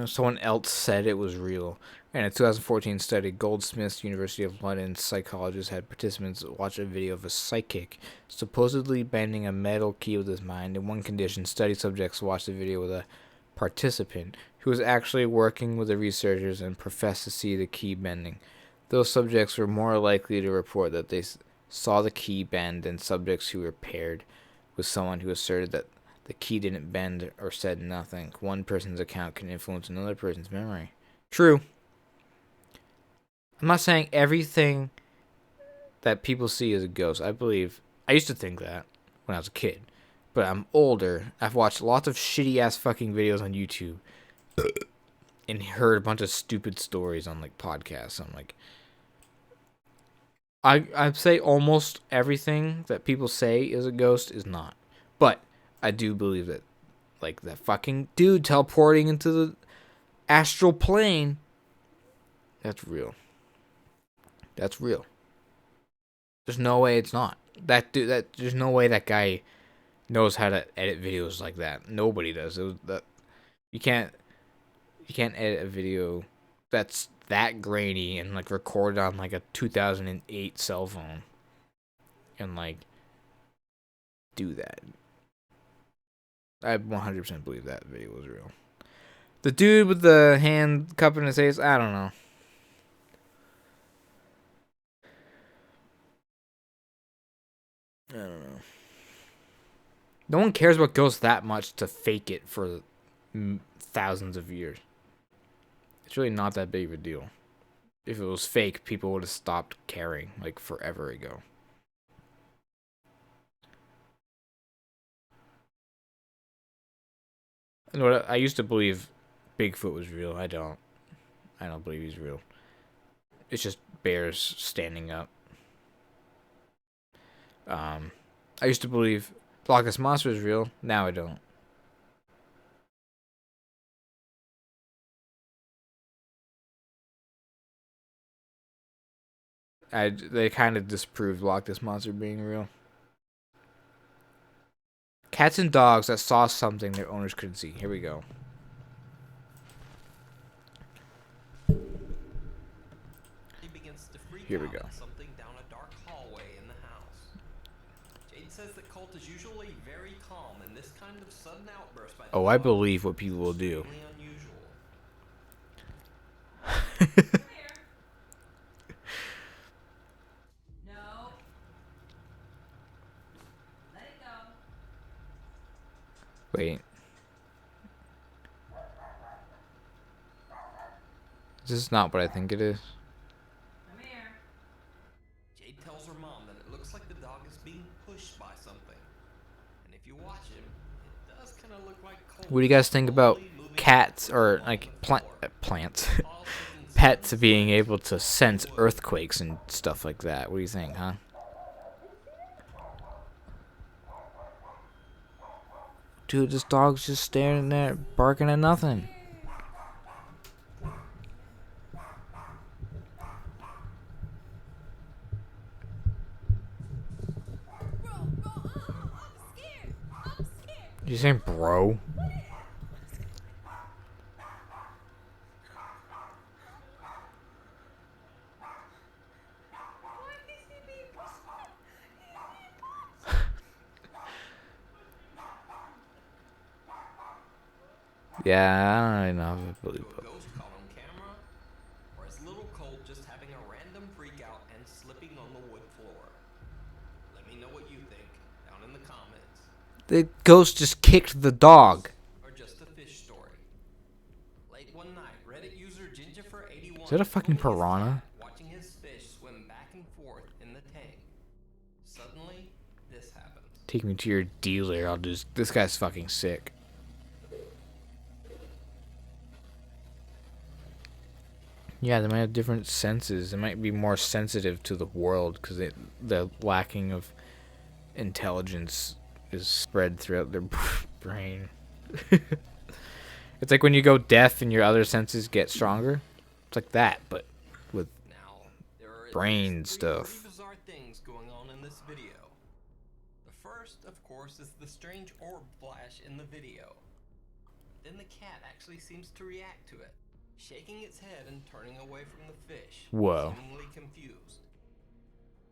Someone else said it was real. In a 2014 study, Goldsmiths University of London psychologists had participants watch a video of a psychic supposedly bending a metal key with his mind. In one condition, study subjects watched the video with a participant who was actually working with the researchers and professed to see the key bending. Those subjects were more likely to report that they saw the key bend than subjects who were paired with someone who asserted that the key didn't bend or said nothing. One person's account can influence another person's memory. True. I'm not saying everything that people see is a ghost. I used to think that when I was a kid. But I'm older. I've watched lots of shitty ass fucking videos on YouTube. And heard a bunch of stupid stories on like podcasts. I'm like, I'd say almost everything that people say is a ghost is not. But I do believe that, like, that fucking dude teleporting into the astral plane, that's real. That's real. There's no way it's not. There's no way that guy knows how to edit videos like that. Nobody does. You can't edit a video that's that grainy and like record on like a 2008 cell phone and like do that. I 100% believe that video was real. The dude with the hand cup in his face, I don't know. I don't know. No one cares about ghosts that much to fake it for thousands of years. It's really not that big of a deal. If it was fake, people would have stopped caring like forever ago. You know what? I used to believe Bigfoot was real. I don't believe he's real. It's just bears standing up. I used to believe Loch Ness Monster is real. Now I don't. They kind of disproved Loch Ness Monster being real. Cats and dogs that saw something their owners couldn't see. Here we go. He begins to freak Here we out go. at something down a dark hallway in the house. Jade says that Colt is usually very calm, and this kind of sudden outburst by the Oh, I dog believe what people will is do. extremely unusual. No. Let it go. Wait. This is not what I think it is. Come here. Jade tells her mom that it looks like the dog is being pushed by something. And if you watch him, it does kind of look like Colt. What do you guys think about cats or like plants, pets being able to sense earthquakes and stuff like that? What do you think, huh? Dude, this dog's just staring there, barking at nothing. You saying bro? Yeah, I don't really know if I believe A it. ghost caught on camera, or is little Colt just having a random freak out and slipping on the wood floor? Let me know what you think down in the comments. The ghost just kicked the dog. Or just a fish story. Late one night, Reddit user Gingifer81 Is that a fucking filming his piranha? cat watching his fish swim back and forth in the tank. Suddenly, this happens. Take me to your dealer. I'll just. This guy's fucking sick. Yeah, they might have different senses. They might be more sensitive to the world because the lacking of intelligence is spread throughout their brain. It's like when you go deaf and your other senses get stronger. It's like that, but with Now, there are at brain least three stuff. pretty bizarre things going on in this video. The first, of course, is the strange orb flash in the video. Then the cat actually seems to react to it, shaking its head and turning away from the fish, Whoa. seemingly confused.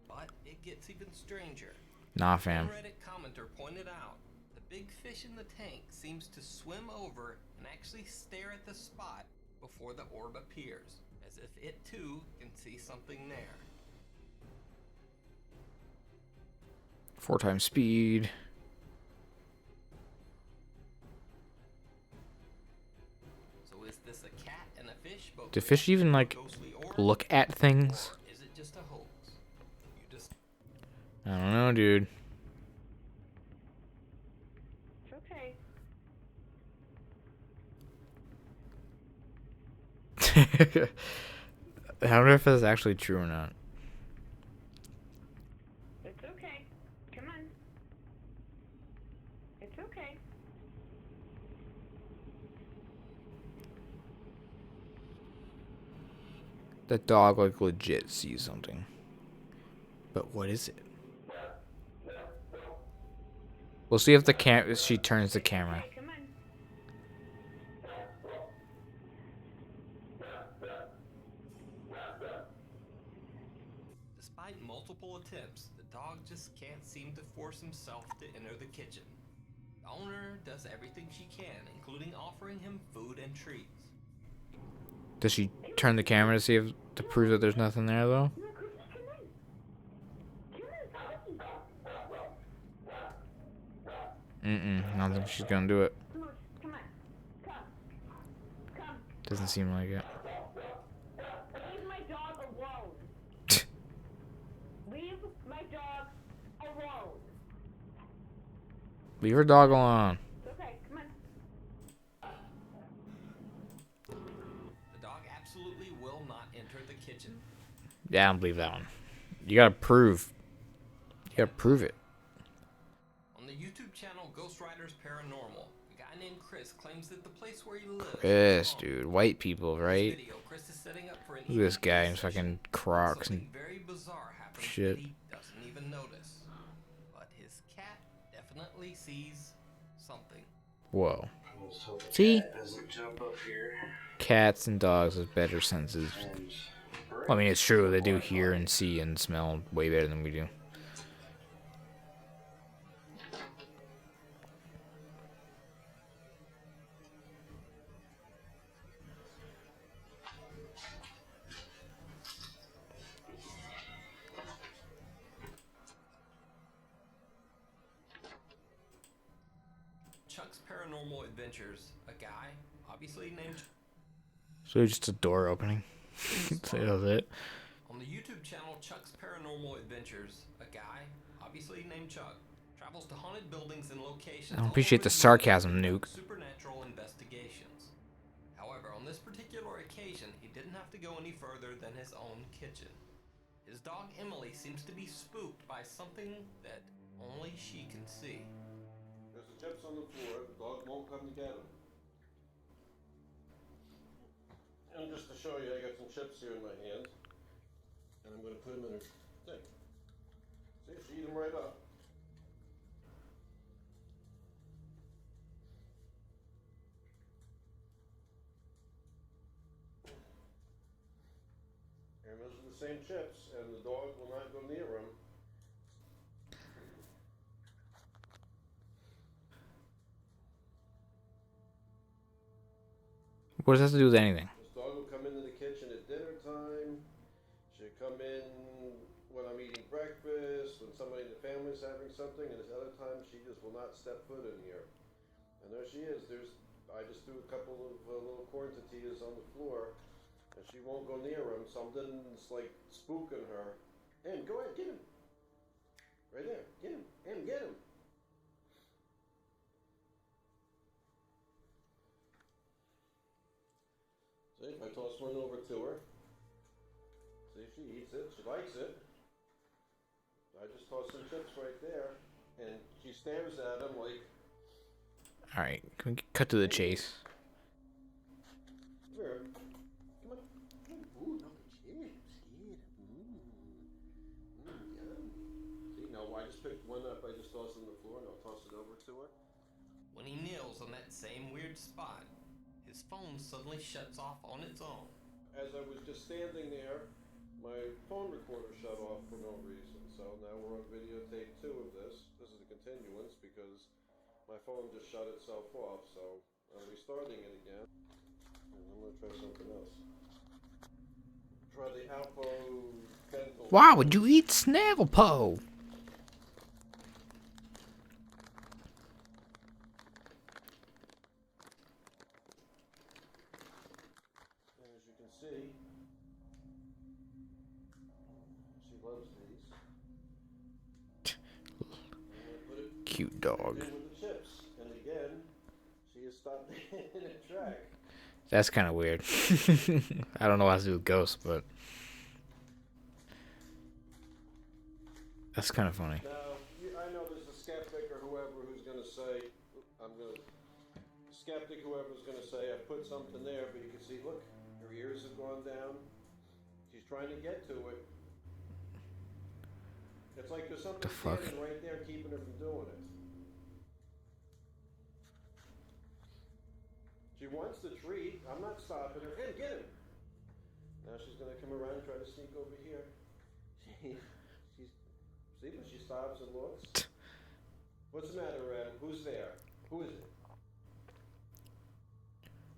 But it gets even stranger. Nah, fam. One Reddit commenter pointed out the big fish in the tank seems to swim over and actually stare at the spot before the orb appears, as if it too can see something there. 4 times speed. So is this a cat and a fish? Both Do fish even like ghostly orb, look at things? or is it just a hoax? You just I don't know, dude. It's okay. I wonder if that's actually true or not. It's okay. Come on. It's okay. That dog like legit sees something. But what is it? We'll see if she turns the camera. Okay, come on. Despite multiple attempts, the dog just can't seem to force himself to enter the kitchen. The owner does everything she can, including offering him food and treats. Does she turn the camera to prove that there's nothing there though? I don't think she's gonna do it. Come on. Come on. Come. Come. Doesn't seem like it. Leave my dog alone. Leave my dog alone. Leave her dog alone. It's okay. Come on. The dog absolutely will not enter the kitchen. Yeah, I don't believe that one. You gotta prove. You gotta prove it. On the YouTube channel Ghost Riders Paranormal, A guy named Chris claims that the place where he lives. Chris, dude, white people, right? Video, Chris is setting up for an Look at this guy in EVP fucking session. Crocs Something and very bizarre happens shit. that he doesn't even notice. But his cat definitely sees something. Whoa. Let's hope the See? cat doesn't jump up here. Cats and dogs with better senses. And Well, I mean, it's true. They do hear and see and smell way better than we do. Chuck's Paranormal Adventures. A guy, obviously named So just a door opening. So that was it. on the YouTube channel Chuck's Paranormal Adventures. A guy, obviously named Chuck, travels to haunted buildings and locations. I don't all appreciate over the the sarcasm, US Nuke. for supernatural investigations. However, on this particular occasion, he didn't have to go any further than his own kitchen. His dog Emily seems to be spooked by something that only she can see. There's the chips on the floor. The dog won't come to get them. And just to show you, I got some chips here in my hand. And I'm going to put them in her thing. See, she eat them right up. And those are the same chips, and the dog will not go near them. What does that have to do with anything? This dog will come into the kitchen at dinner time. She'll come in when I'm eating breakfast, when somebody in the family's having something, and this other time she just will not step foot in here. And there she is. I just threw a couple of little corn tortillas on the floor, and she won't go near them. Something's like spooking her. Em, go ahead, get him. Right there, get him. Em, get him. See, if I toss one over to her, see, she eats it, she likes it. I just toss some chips right there, and she stares at them like... Alright, can we cut to the chase? Come here. Come on. Ooh, no, chips. Yeah. Yum. See, no, I just picked one up, I just toss it on the floor, and I'll toss it over to her. When he kneels on that same weird spot, his phone suddenly shuts off on its own. As I was just standing there, my phone recorder shut off for no reason. So now we're on videotape 2 of this. This is a continuance because my phone just shut itself off. So I'm restarting it again. And I'm going to try something else. Try the Alpo dental. Why would you eat Snagglepo? And as you can see, she loves these. Cute dog. In with the chips. And again, she has stopped in a track. That's kind of weird. I don't know what to do with ghosts, but that's kind of funny. Now, I know there's a skeptic or whoever who's going to say, skeptic whoever's going to say, I put something there, but you can see, look, her ears have gone down. She's trying to get to it. It's like there's something standing right there keeping her from doing it. She wants the treat. I'm not stopping her. Hey, get him! Now she's going to come around and try to sneak over here. See, but she stops and looks. What's the matter, Red? Who's there? Who is it?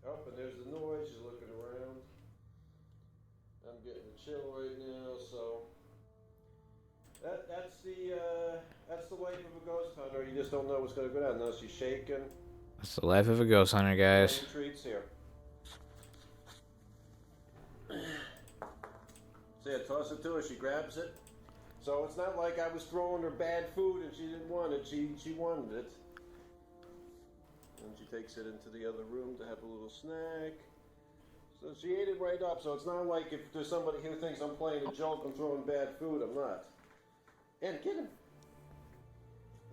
Oh, and there's the noise. She's looking around. I'm getting a chill right now, so that's the life of a ghost hunter. You just don't know what's going to go down. Now she's shaking. That's the life of a ghost hunter, guys. Treats here. See, I toss it to her. She grabs it. So it's not like I was throwing her bad food and she didn't want it. She wanted it. And she takes it into the other room to have a little snack. So she ate it right up. So it's not like if there's somebody who thinks I'm playing a joke and throwing bad food. I'm not. And get him.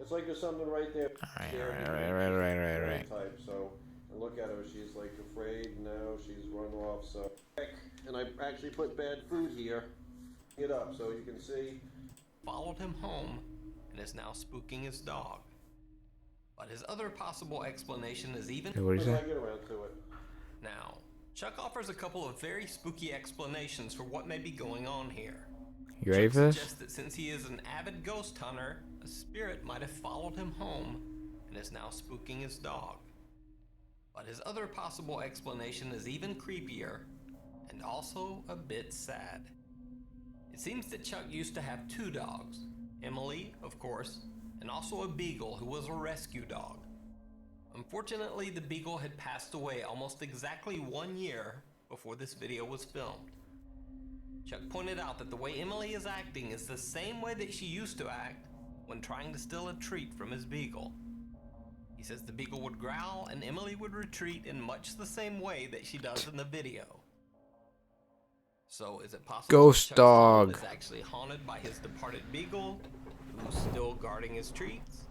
It's like there's something right there. Right. Type. So I look at her, she's like afraid now. She's run off. So and I actually put bad food here. Get up so you can see. Followed him home and is now spooking his dog. But his other possible explanation is even. What do you say? I get around to it. Now, Chuck offers a couple of very spooky explanations for what may be going on here. You ready for this? Suggests that since he is an avid ghost hunter, a spirit might have followed him home and is now spooking his dog. But his other possible explanation is even creepier and also a bit sad. It seems that Chuck used to have 2 dogs, Emily, of course, and also a beagle who was a rescue dog. Unfortunately, the beagle had passed away almost exactly 1 year before this video was filmed. Chuck pointed out that the way Emily is acting is the same way that she used to act when trying to steal a treat from his beagle. He says the beagle would growl and Emily would retreat in much the same way that she does in the video. So is it possible Ghost Chuck's dog home is actually haunted by his departed beagle, who's still guarding his treats?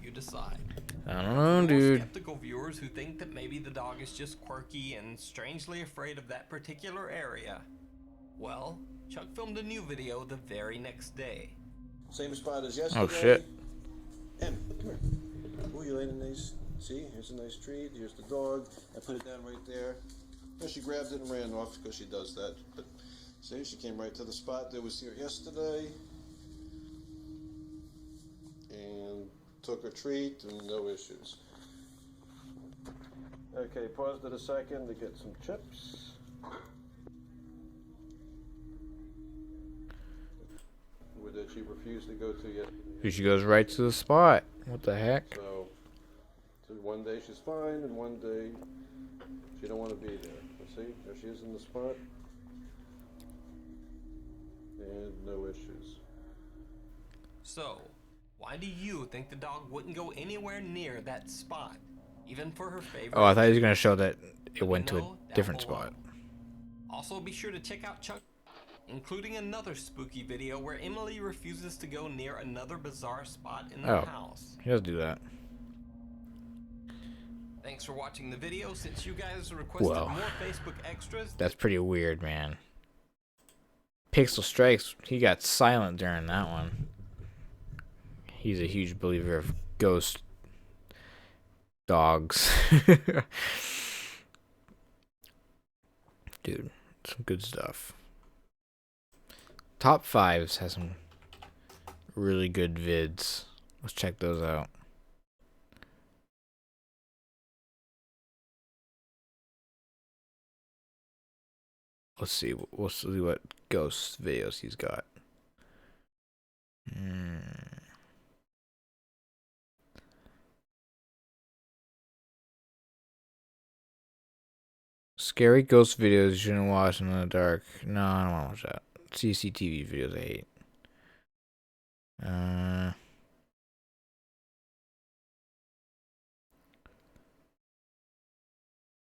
You decide. I don't know, dude. Skeptical viewers who think that maybe the dog is just quirky and strangely afraid of that particular area. Well, Chuck filmed a new video the very next day. Same spot as yesterday. Oh shit. Em, come here. Oh, you laid a nice. See, here's a nice treat. Here's the dog. I put it down right there. And she grabbed it and ran off because she does that. But see, she came right to the spot that was here yesterday. And took her treat and no issues. Okay, paused it a second to get some chips. That she refused to go to yet. She goes right to the spot. What the heck? So one day she's fine, and one day she don't want to be there. You see, there she is in the spot, and no issues. So, why do you think the dog wouldn't go anywhere near that spot, even for her favorite? Oh, I thought he was gonna show that it went to a different spot. Also, be sure to check out Chuck, including another spooky video where Emily refuses to go near another bizarre spot in the house. He does do that. Thanks for watching the video. Since you guys requested more Facebook extras, that's pretty weird, man. Pixel Strikes, he got silent during that one. He's a huge believer of ghost dogs. Dude, some good stuff. Top 5s has some really good vids. Let's check those out. Let's see. We'll see what ghost videos he's got. Scary ghost videos you shouldn't watch in the dark. No, I don't want to watch that. CCTV videos I hate.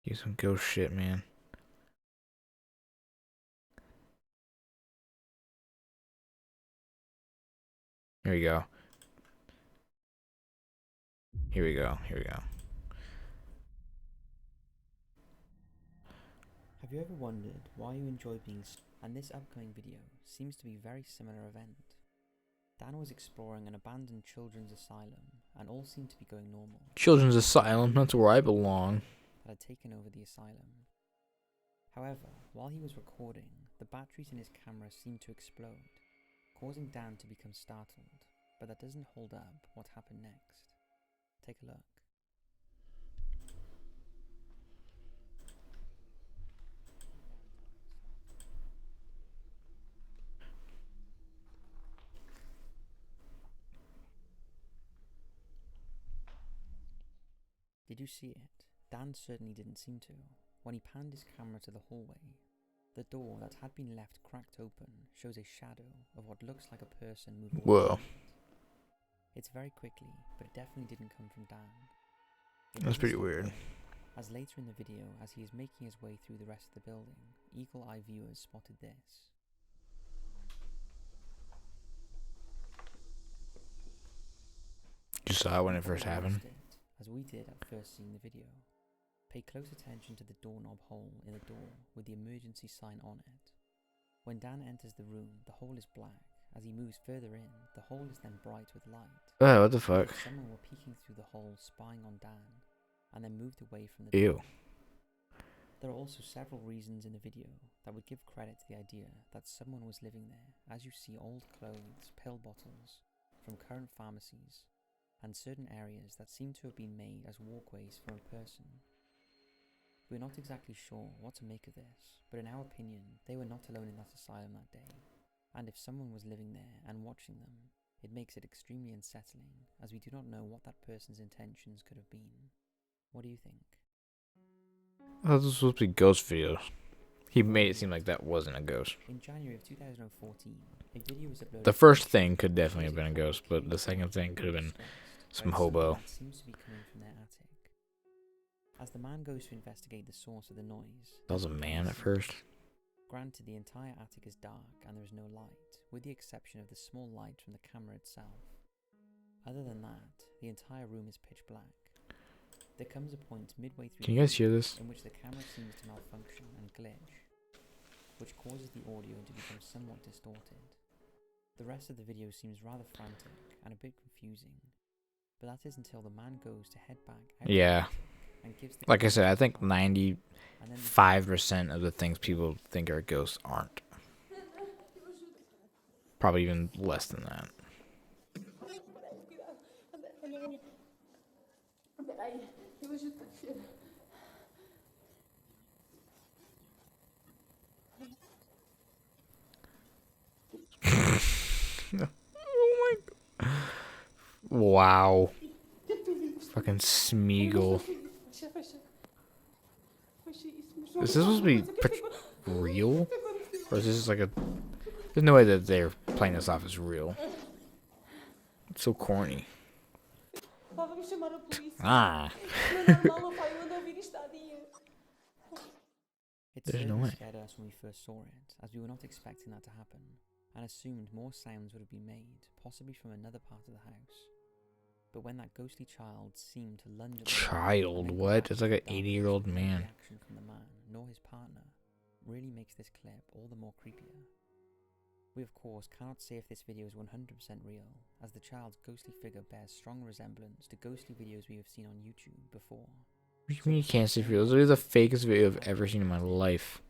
Use some ghost shit, man. Here we go. Here we go. Here we go. Have you ever wondered why you enjoy being and this upcoming video seems to be a very similar event. Dan was exploring an abandoned children's asylum and all seemed to be going normal. Children's asylum? That's where I belong. That had taken over the asylum. However, while he was recording, the batteries in his camera seemed to explode, causing Dan to become startled, but that doesn't hold up what happened next. Take a look. Did you see it? Dan certainly didn't seem to. When he panned his camera to the hallway, the door that had been left cracked open shows a shadow of what looks like a person moving. Whoa. It's very quickly, but it definitely didn't come from Dan. That's pretty weird. As later in the video, as he is making his way through the rest of the building, eagle-eye viewers spotted this. saw it when it first happened. As we did at first seeing the video. Pay close attention to the doorknob hole in the door with the emergency sign on it. When Dan enters the room, the hole is black. As he moves further in, the hole is then bright with light. Oh, what the fuck? Someone were peeking through the hole, spying on Dan, and then moved away from the Ew. door. There are also several reasons in the video that would give credit to the idea that someone was living there, as you see old clothes, pill bottles from current pharmacies, and certain areas that seem to have been made as walkways for a person. We're not exactly sure what to make of this, but in our opinion, they were not alone in that asylum that day, and if someone was living there and watching them, it makes it extremely unsettling, as we do not know what that person's intentions could have been. What do you think? I thought this was supposed to be ghost videos. He made it seem like that wasn't a ghost. In January of 2014, a video was uploaded. The first thing could definitely have been a ghost, but the second thing could have been some hobo. Seems to be coming from their attic. As the man goes to investigate the source of the noise, That was a man at first. granted the entire attic is dark and there is no light, with the exception of the small light from the camera itself. Other than that, the entire room is pitch black. There comes a point midway through Can you guys hear this? in which the camera seems to malfunction and glitch, which causes the audio to become somewhat distorted. The rest of the video seems rather frantic and a bit confusing, but that is until the man goes to head back out Yeah. and gives the Like I said, I think and then the 95% of the things people think are ghosts aren't. Probably even less than that. Oh my god. Wow. Fucking Smeagol. Is this supposed to be real? Or is this just like a... There's no way that they're playing this off as real. It's so corny. Ah. It There's no certainly way. scared us when we first saw it, as we were not expecting that to happen, and assumed more sounds would have been made, possibly from another part of the house. But when that ghostly child seemed to lunge at the door Child, and then go what? back It's into like the an darkness 80-year-old with no man. reaction from the man, nor his partner, really makes this clip all the more creepier. We of course cannot say if this video is 100% real, as the child's ghostly figure bears strong resemblance to ghostly videos we have seen on YouTube before. What do you mean you can't see real? This is the fakest video I've ever seen in my life.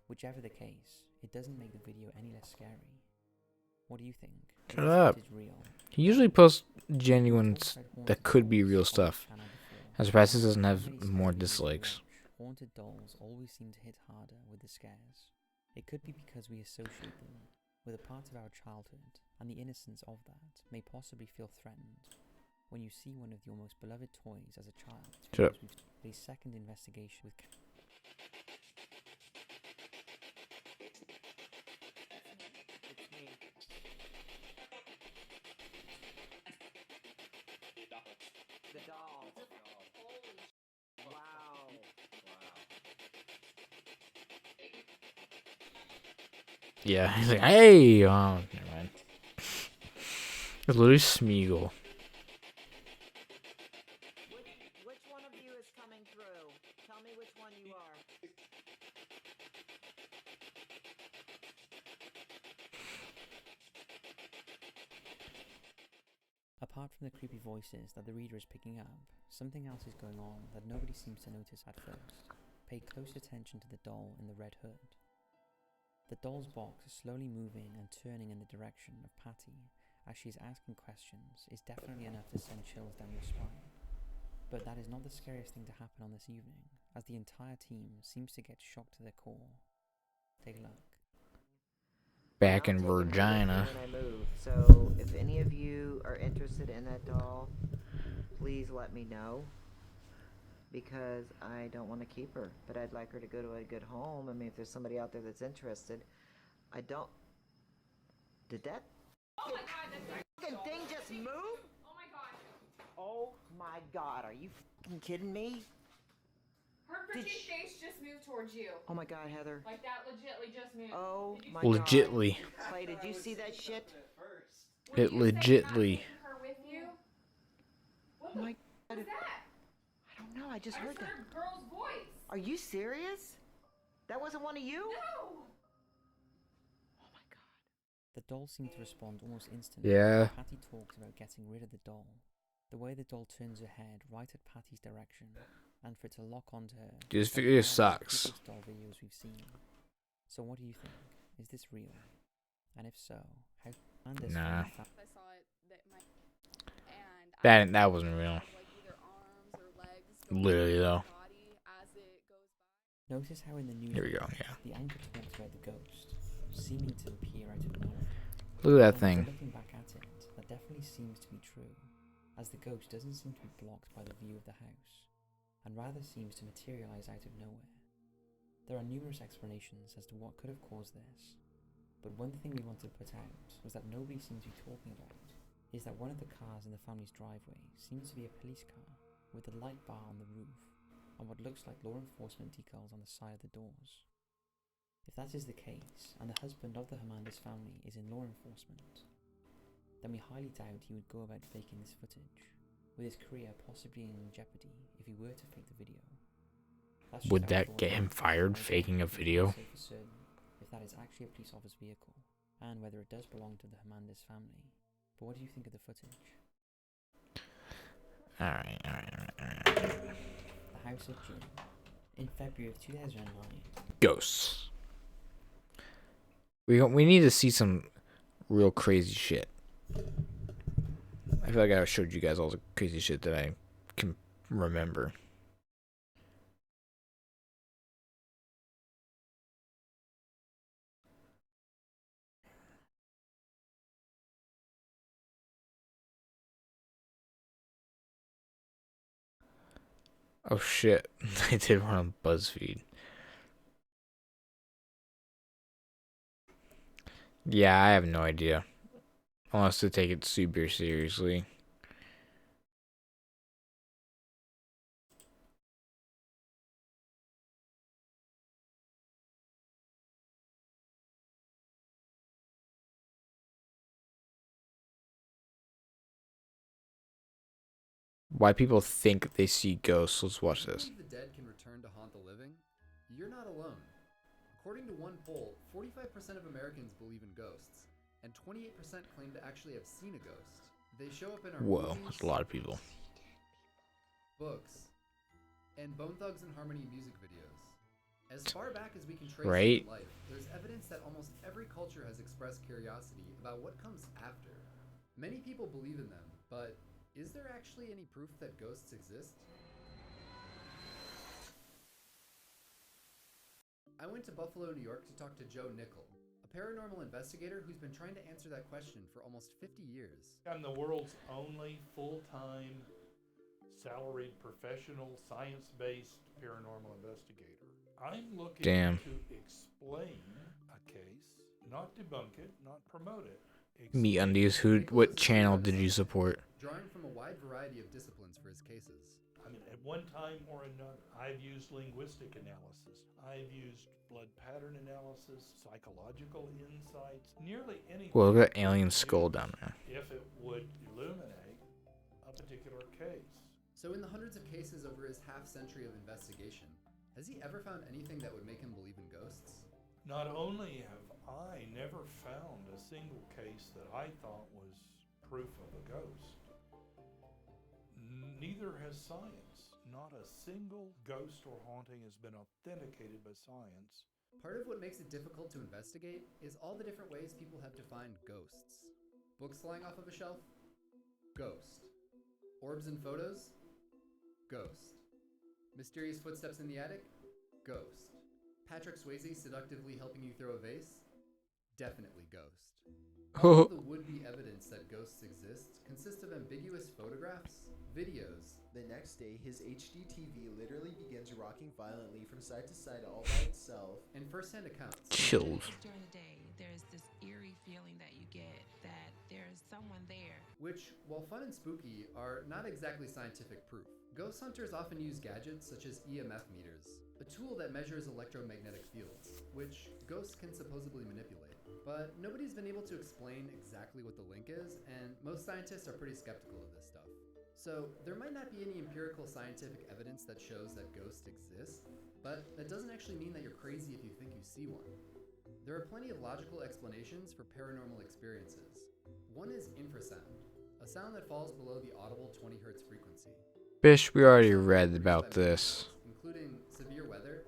Whichever the case, it doesn't make the video any less scary. What do you think? Shut up. He usually posts genuine that could be real stuff. I'm surprised this doesn't have more dislikes. Haunted dolls always seem to hit harder with the scares. It could be because we associate them with a part of our childhood, and the innocence of that may possibly feel threatened when you see one of your most beloved toys as a child. Shut up. A second investigation with The doll. Wow. Yeah, he's like, hey! Oh, never mind. It's literally Smeagol. Which one of you is coming through? Tell me which one you are. Apart from the creepy voices that the reader is picking up, something else is going on that nobody seems to notice at first. Pay close attention to the doll in the red hood. The doll's box is slowly moving and turning in the direction of Patty as she is asking questions is definitely enough to send chills down your spine. But that is not the scariest thing to happen on this evening, as the entire team seems to get shocked to their core. Take a look. Back in Virginia. When I move. So if any of you are interested in that doll, please let me know. Because I don't want to keep her, but I'd like her to go to a good home. I mean, if there's somebody out there that's interested, I don't. Did that? Oh my god, that fucking thing just move? Oh my god. Oh my god, are you fucking kidding me? Her freaking face just moved towards you. Oh my god, Heather. Like that legitly just moved. Oh my Legitly. god. Clay, did you see that shit? It legitly. Her with you? My God. What's that? I don't know. I just heard that. a girl's voice. Are you serious? That wasn't one of you? No. The doll seemed to respond almost instantly. Yeah. Patty talked about getting rid of the doll. The way the doll turns her head right at Patty's direction, and for it to lock onto her. This video sucks. Stupidest doll videos we've seen. So what do you think? Is this real? And if so, how? And this Nah. I saw it that and That wasn't real. like either arms or legs going Literally through though. the body as it goes by. Notice how in the news Here we go. Yeah. the anchor talks about the ghost seeming to appear out of nowhere. Look at that And thing. looking back at it, that definitely seems to be true, as the ghost doesn't seem to be blocked by the view of the house, and rather seems to materialize out of nowhere. There are numerous explanations as to what could have caused this, but one thing we wanted to put out was that nobody seems to be talking about is that one of the cars in the family's driveway seems to be a police car with a light bar on the roof and what looks like law enforcement decals on the side of the doors. If that is the case, and the husband of the Hernandez family is in law enforcement, then we highly doubt he would go about faking this footage, with his career possibly in jeopardy if he were to fake the video. That's just Would our that thought get on him it. fired I don't faking a think we can video? say for certain if that is actually a police officer's vehicle, and whether it does belong to the Hernandez family. But what do you think of the footage? Alright. The House of Jim. In February of 2009. Ghosts. We need to see some real crazy shit. I feel like I showed you guys all the crazy shit that I can remember. Oh shit, I did one on BuzzFeed. Yeah, I have no idea. Unless to take it super seriously. Why people think they see ghosts. Let's watch this. The dead can return to haunt the living? You're not alone. According to one poll, 45% of Americans believe in ghosts, and 28% claim to actually have seen a ghost. They show up in our Whoa, movies, that's a lot of people. books, and Bone Thugs and Harmony music videos. As far back as we can trace Right. human life, there's evidence that almost every culture has expressed curiosity about what comes after. Many people believe in them, but is there actually any proof that ghosts exist? I went to Buffalo, New York to talk to Joe Nickel, a paranormal investigator who's been trying to answer that question for almost 50 years. I'm the world's only full-time, salaried, professional, science-based paranormal investigator. I'm looking Damn. to explain a case, not debunk it, not promote it. Me undies. What channel did you support? Drawing from a wide variety of disciplines for his cases. I mean, at one time or another, I've used linguistic analysis. I've used blood pattern analysis, psychological insights, nearly anything. Well, look at alien skull down there. If it would illuminate a particular case. So in the hundreds of cases over his half-century of investigation, has he ever found anything that would make him believe in ghosts? Not only have I never found a single case that I thought was proof of a ghost, neither has science. Not a single ghost or haunting has been authenticated by science. Part of what makes it difficult to investigate is all the different ways people have defined ghosts. Books flying off of a shelf? Ghost. Orbs and photos? Ghost. Mysterious footsteps in the attic? Ghost. Patrick Swayze seductively helping you throw a vase? Definitely ghost. All of the would-be evidence that ghosts exist consists of ambiguous photographs, videos. The next day, his HD TV literally begins rocking violently from side to side all by itself. And first-hand accounts. Chills. During the day, there's this eerie feeling that you get that there's someone there. Which, while fun and spooky, are not exactly scientific proof. Ghost hunters often use gadgets such as EMF meters, a tool that measures electromagnetic fields, which ghosts can supposedly manipulate. But nobody's been able to explain exactly what the link is, and most scientists are pretty skeptical of this stuff. So, there might not be any empirical scientific evidence that shows that ghosts exist, but that doesn't actually mean that you're crazy if you think you see one. There are plenty of logical explanations for paranormal experiences. One is infrasound, a sound that falls below the audible 20 Hz frequency. Bish, we already read about this. Including severe weather,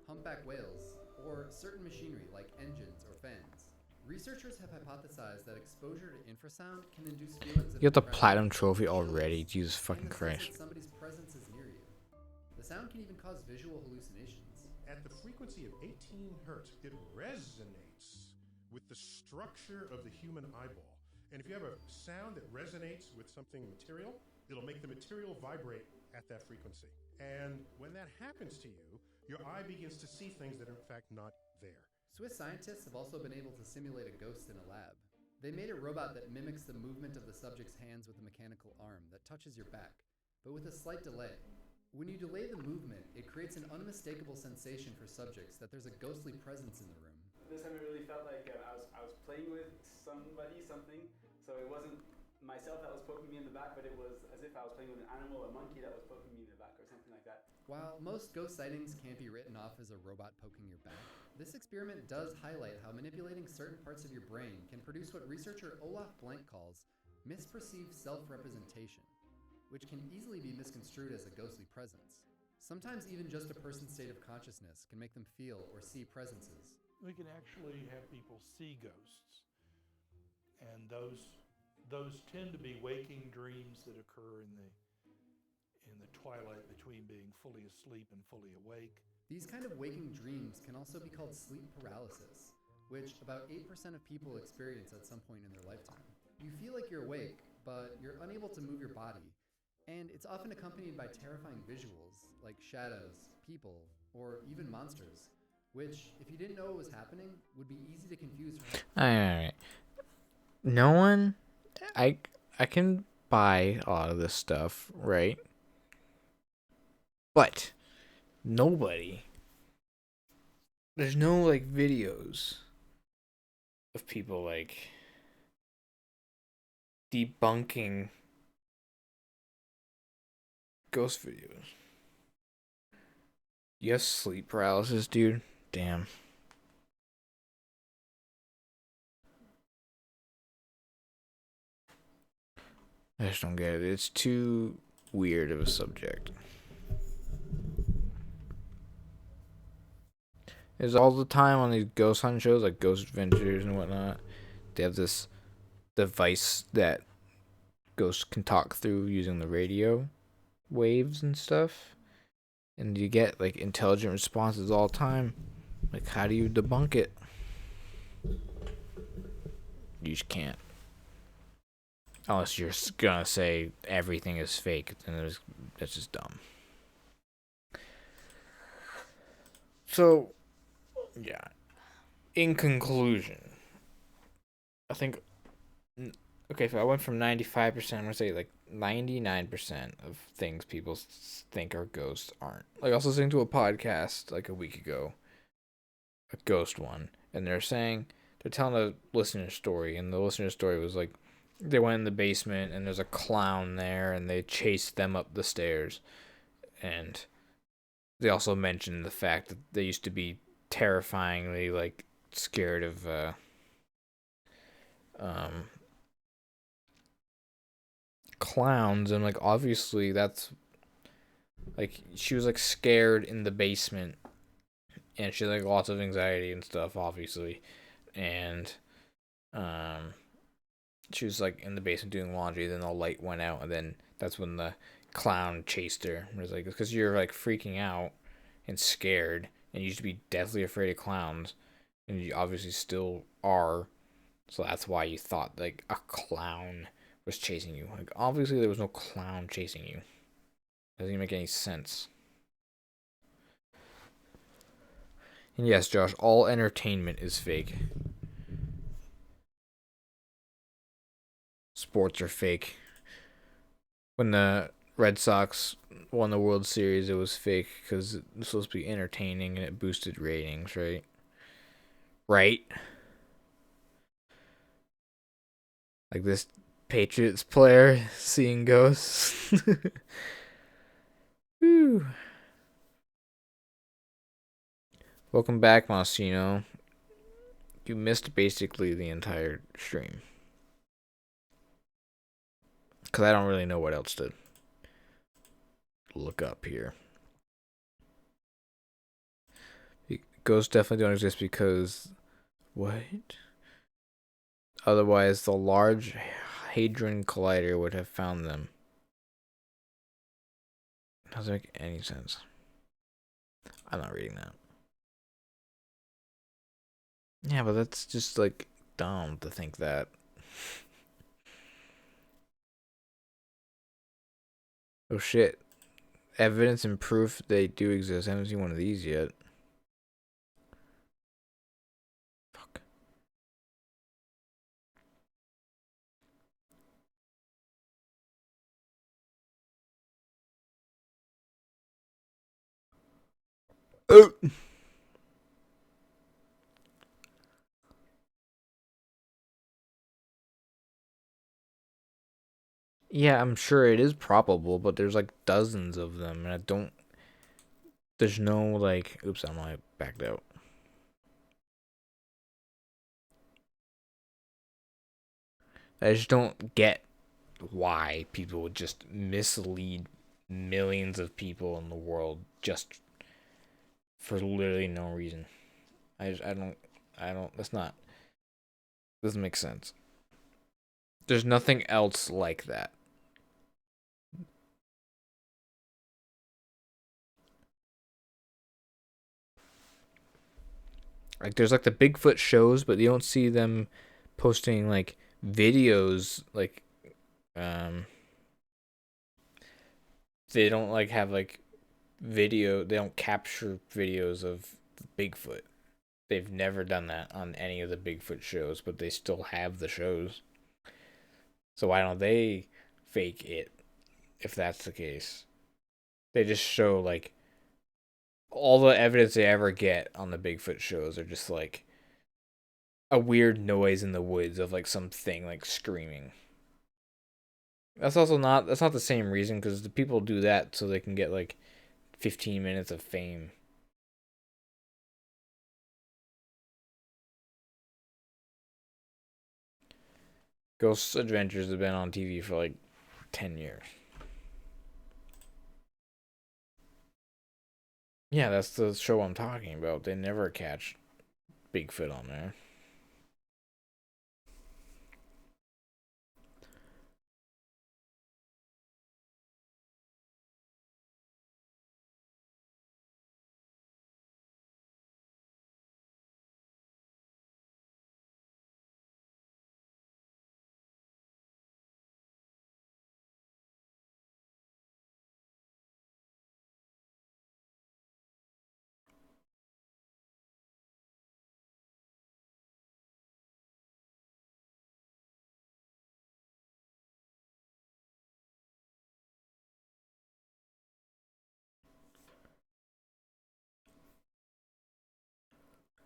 humpback whales, or certain machinery like engines or fans. Researchers have hypothesized that exposure to infrasound can induce feelings of You got the depression, platinum trophy already. Jesus fucking and the sense Christ. that somebody's presence is near you. The sound can even cause visual hallucinations. At the frequency of 18 Hz, it resonates with the structure of the human eyeball. And if you have a sound that resonates with something material, it'll make the material vibrate at that frequency. And when that happens to you, your eye begins to see things that are in fact not there. Swiss scientists have also been able to simulate a ghost in a lab. They made a robot that mimics the movement of the subject's hands with a mechanical arm that touches your back, but with a slight delay. When you delay the movement, it creates an unmistakable sensation for subjects that there's a ghostly presence in the room. This time it really felt like I was playing with somebody, something, so it wasn't myself that was poking me in the back, but it was as if I was playing with an animal, a monkey that was poking me in the back or something like that. While most ghost sightings can't be written off as a robot poking your back, this experiment does highlight how manipulating certain parts of your brain can produce what researcher Olaf Blank calls misperceived self-representation, which can easily be misconstrued as a ghostly presence. Sometimes even just a person's state of consciousness can make them feel or see presences. We can actually have people see ghosts, and those tend to be waking dreams that occur in the twilight between being fully asleep and fully awake. These kind of waking dreams can also be called sleep paralysis, which about 8% of people experience at some point in their lifetime. You feel like you're awake, but you're unable to move your body, and it's often accompanied by terrifying visuals like shadows, people, or even monsters, which, if you didn't know what was happening, would be easy to confuse. Alright. No one... I can buy a lot of this stuff, right? But nobody... There's no, like, videos of people, like, debunking ghost videos. You have sleep paralysis, dude? Damn. I just don't get it. It's too weird of a subject. There's all the time on these ghost hunt shows, like Ghost Adventures and whatnot. They have this device that ghosts can talk through using the radio waves and stuff. And you get, like, intelligent responses all the time. Like, how do you debunk it? You just can't. Unless you're gonna say everything is fake, then that's just dumb. So, yeah. In conclusion, I think... Okay, so I went from 95%, I'm gonna say, like, 99% of things people think are ghosts aren't. Like, I was listening to a podcast, like, a week ago. A ghost one. And they're telling a listener story, and the listener story was, like, they went in the basement, and there's a clown there, and they chased them up the stairs. And they also mentioned the fact that they used to be terrifyingly, like, scared of, clowns, and, like, obviously that's, like, she was, like, scared in the basement, and she had, like, lots of anxiety and stuff, obviously, and, she was, like, in the basement doing laundry, then the light went out, and then that's when the clown chased her. It was like, because you're, like, freaking out and scared, and you used to be deathly afraid of clowns, and you obviously still are, so that's why you thought, like, a clown was chasing you. Like, obviously there was no clown chasing you. Doesn't even make any sense. And yes, Josh, all entertainment is fake. Sports are fake. When the Red Sox won the World Series, it was fake because it was supposed to be entertaining and it boosted ratings, right? Right? Like, this Patriots player seeing ghosts. Whew. Welcome back, Masino. You missed basically the entire stream. Because I don't really know what else to look up here. Ghosts definitely don't exist because... What? Otherwise, the Large Hadron Collider would have found them. Doesn't make any sense. I'm not reading that. Yeah, but that's just, like, dumb to think that. Oh, shit. Evidence and proof they do exist. I haven't seen one of these yet. Fuck. Oh! Yeah, I'm sure it is probable, but there's like dozens of them, and I don't... There's no, like... Oops, I'm like backed out. I just don't get why people would just mislead millions of people in the world just for literally no reason. I don't, that's not... Doesn't make sense. There's nothing else like that. Like, there's like the Bigfoot shows, but you don't see them posting like videos, like, they don't like have like video, they don't capture videos of Bigfoot. They've never done that on any of the Bigfoot shows, but they still have the shows. So why don't they fake it if that's the case? They just show like all the evidence they ever get on the Bigfoot shows are just like a weird noise in the woods of like something like screaming. That's not the same reason, because the people do that so they can get like 15 minutes of fame. Ghost Adventures have been on TV for like 10 years. Yeah, that's the show I'm talking about. They never catch Bigfoot on there.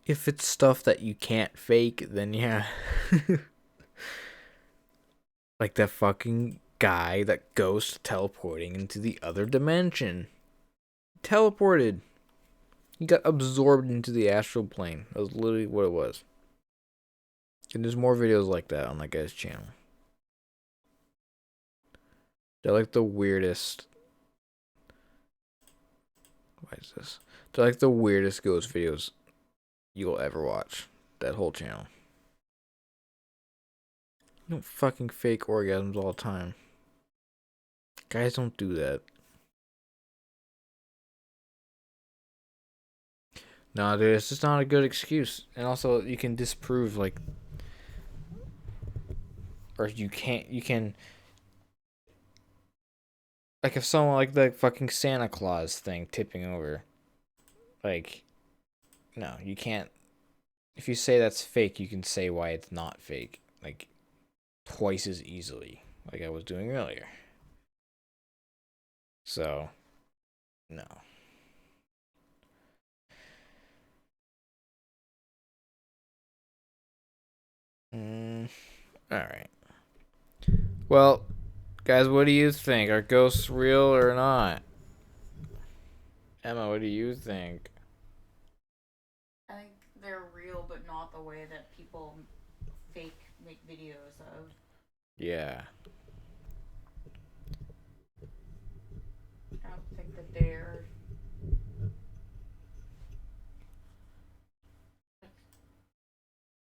If it's stuff that you can't fake, then yeah. Like that fucking guy, that ghost teleporting into the other dimension. Teleported. He got absorbed into the astral plane. That was literally what it was. And there's more videos like that on that guy's channel. They're like the weirdest. Why is this? They're like the weirdest ghost videos you'll ever watch. That whole channel. You don't fucking fake orgasms all the time. Guys don't do that. No, dude, it's just not a good excuse. And also, you can disprove, like... Or you can... Like, if someone, like the fucking Santa Claus thing tipping over. Like... No, you can't... If you say that's fake, you can say why it's not fake. Like, twice as easily. Like I was doing earlier. So... No. Alright. Well, guys, what do you think? Are ghosts real or not? Emma, what do you think? I think they're real, but not the way that people make videos of. Yeah. I don't think that they're.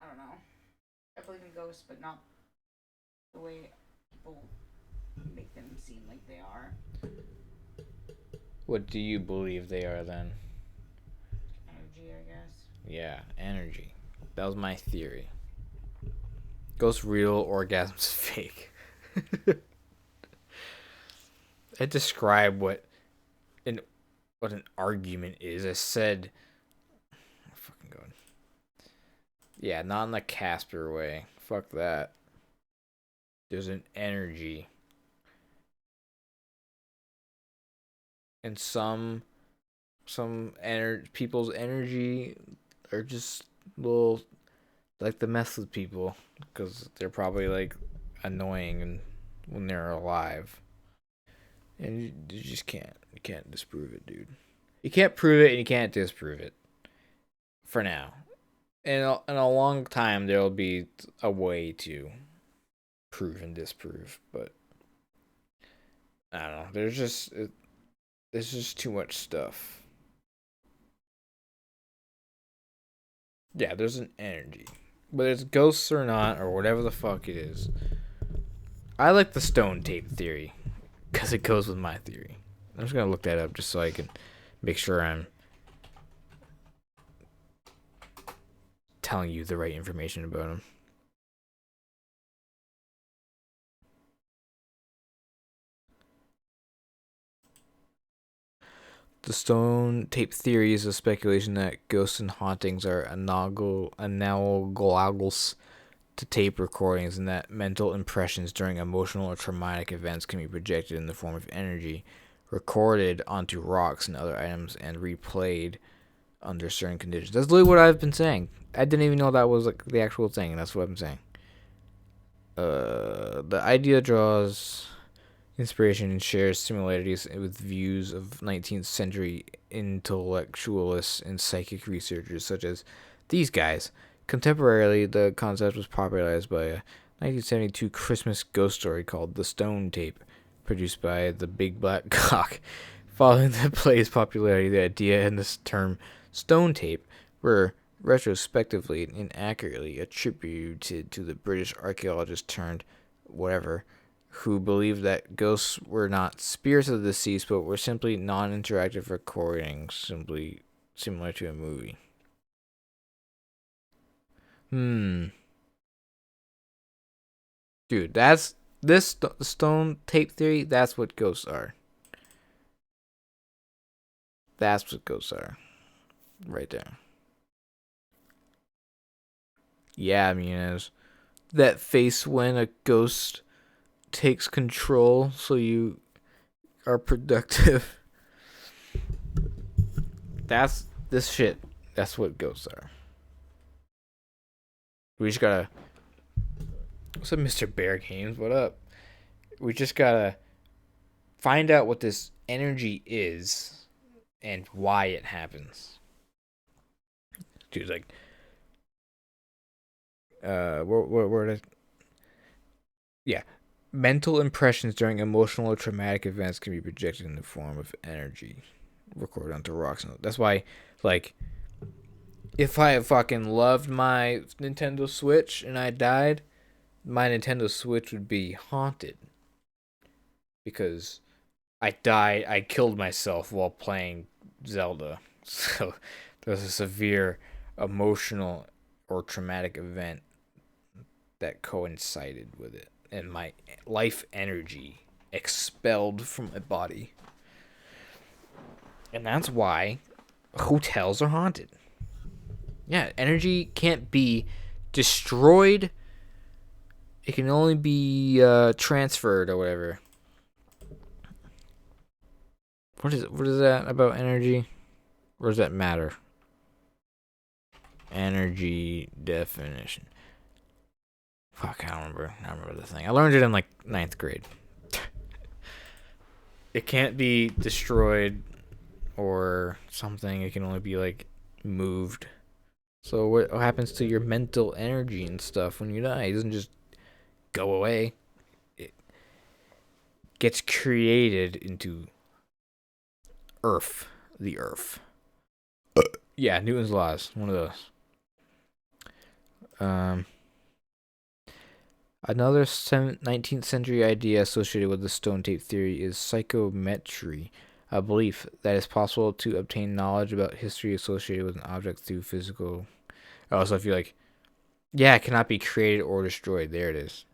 I don't know. I believe in ghosts, but not the way people make them seem like they are. What do you believe they are then? Energy, I guess. Yeah, energy. That was my theory. Ghosts real, orgasms fake. I described what an argument is. I said, oh, fucking God. Yeah, not in the Casper way. Fuck that. There's an energy. And some people's energy are just little, like the mess with people, because they're probably like annoying and when they're alive. And you just can't disprove it, dude. You can't prove it and you can't disprove it. For now. In a long time, there'll be a way to prove and disprove, but I don't know. There's just too much stuff. Yeah, there's an energy. Whether it's ghosts or not, or whatever the fuck it is. I like the stone tape theory, because it goes with my theory. I'm just going to look that up just so I can make sure I'm telling you the right information about them. The stone tape theory is a speculation that ghosts and hauntings are analogous to tape recordings, and that mental impressions during emotional or traumatic events can be projected in the form of energy, recorded onto rocks and other items, and replayed under certain conditions. That's literally what I've been saying. I didn't even know that was like the actual thing, and that's what I'm saying. The idea draws inspiration and shares similarities with views of 19th century intellectualists and psychic researchers such as these guys. Contemporarily, the concept was popularized by a 1972 Christmas ghost story called The Stone Tape, produced by the Big Black Cock. Following the play's popularity, the idea and this term stone tape were retrospectively and inaccurately attributed to the British archaeologist turned whatever, who believed that ghosts were not spirits of the deceased, but were simply non-interactive recordings, simply similar to a movie. Dude, that's this stone tape theory. That's what ghosts are. That's what ghosts are. Right there. Yeah, I mean, is that face when a ghost takes control so you are productive. That's this shit. That's what ghosts are. We just gotta. What's up, Mr. Bear Games? What up? We just gotta find out what this energy is and why it happens. Dude, like, where did? Yeah, mental impressions during emotional or traumatic events can be projected in the form of energy recorded onto rocks. That's why, like, if I fucking loved my Nintendo Switch and I died, my Nintendo Switch would be haunted. Because I killed myself while playing Zelda. So there's a severe emotional or traumatic event that coincided with it. And my life energy expelled from my body. And that's why hotels are haunted. Yeah, energy can't be destroyed. It can only be transferred or whatever. What is that about energy? Or does that matter? Energy definition. Fuck, I don't remember. I don't remember the thing. I learned it in like 9th grade. It can't be destroyed or something. It can only be like moved. So what happens to your mental energy and stuff when you die? It doesn't just go away. It gets created into Earth. The Earth. Yeah, Newton's laws. One of those. Another 19th century idea associated with the stone tape theory is psychometry, a belief that it's possible to obtain knowledge about history associated with an object through physical. Oh, so if you're like, yeah, it cannot be created or destroyed. There it is.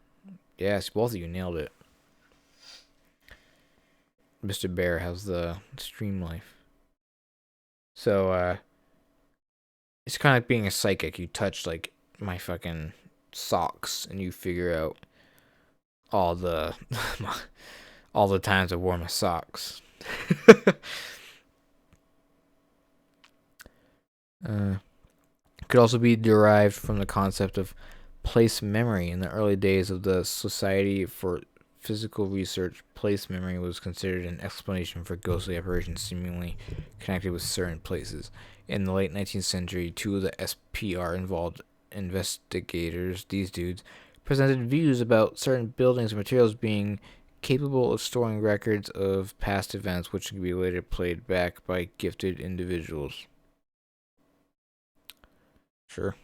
Yes, both of you nailed it. Mr. Bear has the stream life. So, it's kind of like being a psychic. You touch, like, my fucking socks and you figure out all the all the times I wore my socks. Could also be derived from the concept of place memory. In the early days of the Society for Physical Research, place memory was considered an explanation for ghostly apparitions seemingly connected with certain places. In the late 19th century, two of the SPR involved investigators, these dudes, presented views about certain buildings and materials being capable of storing records of past events which can be later played back by gifted individuals. Sure.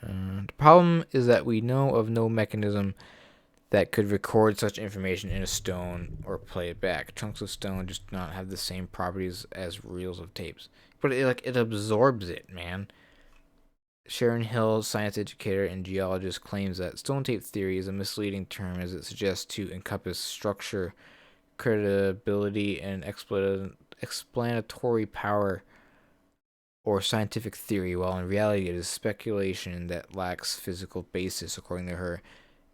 The problem is that we know of no mechanism that could record such information in a stone or play it back. Chunks of stone just do not have the same properties as reels of tapes. But it absorbs it, man. Sharon Hill, science educator and geologist, claims that stone tape theory is a misleading term as it suggests to encompass structure, credibility, and explanatory power or scientific theory, while in reality it is speculation that lacks physical basis. According to her,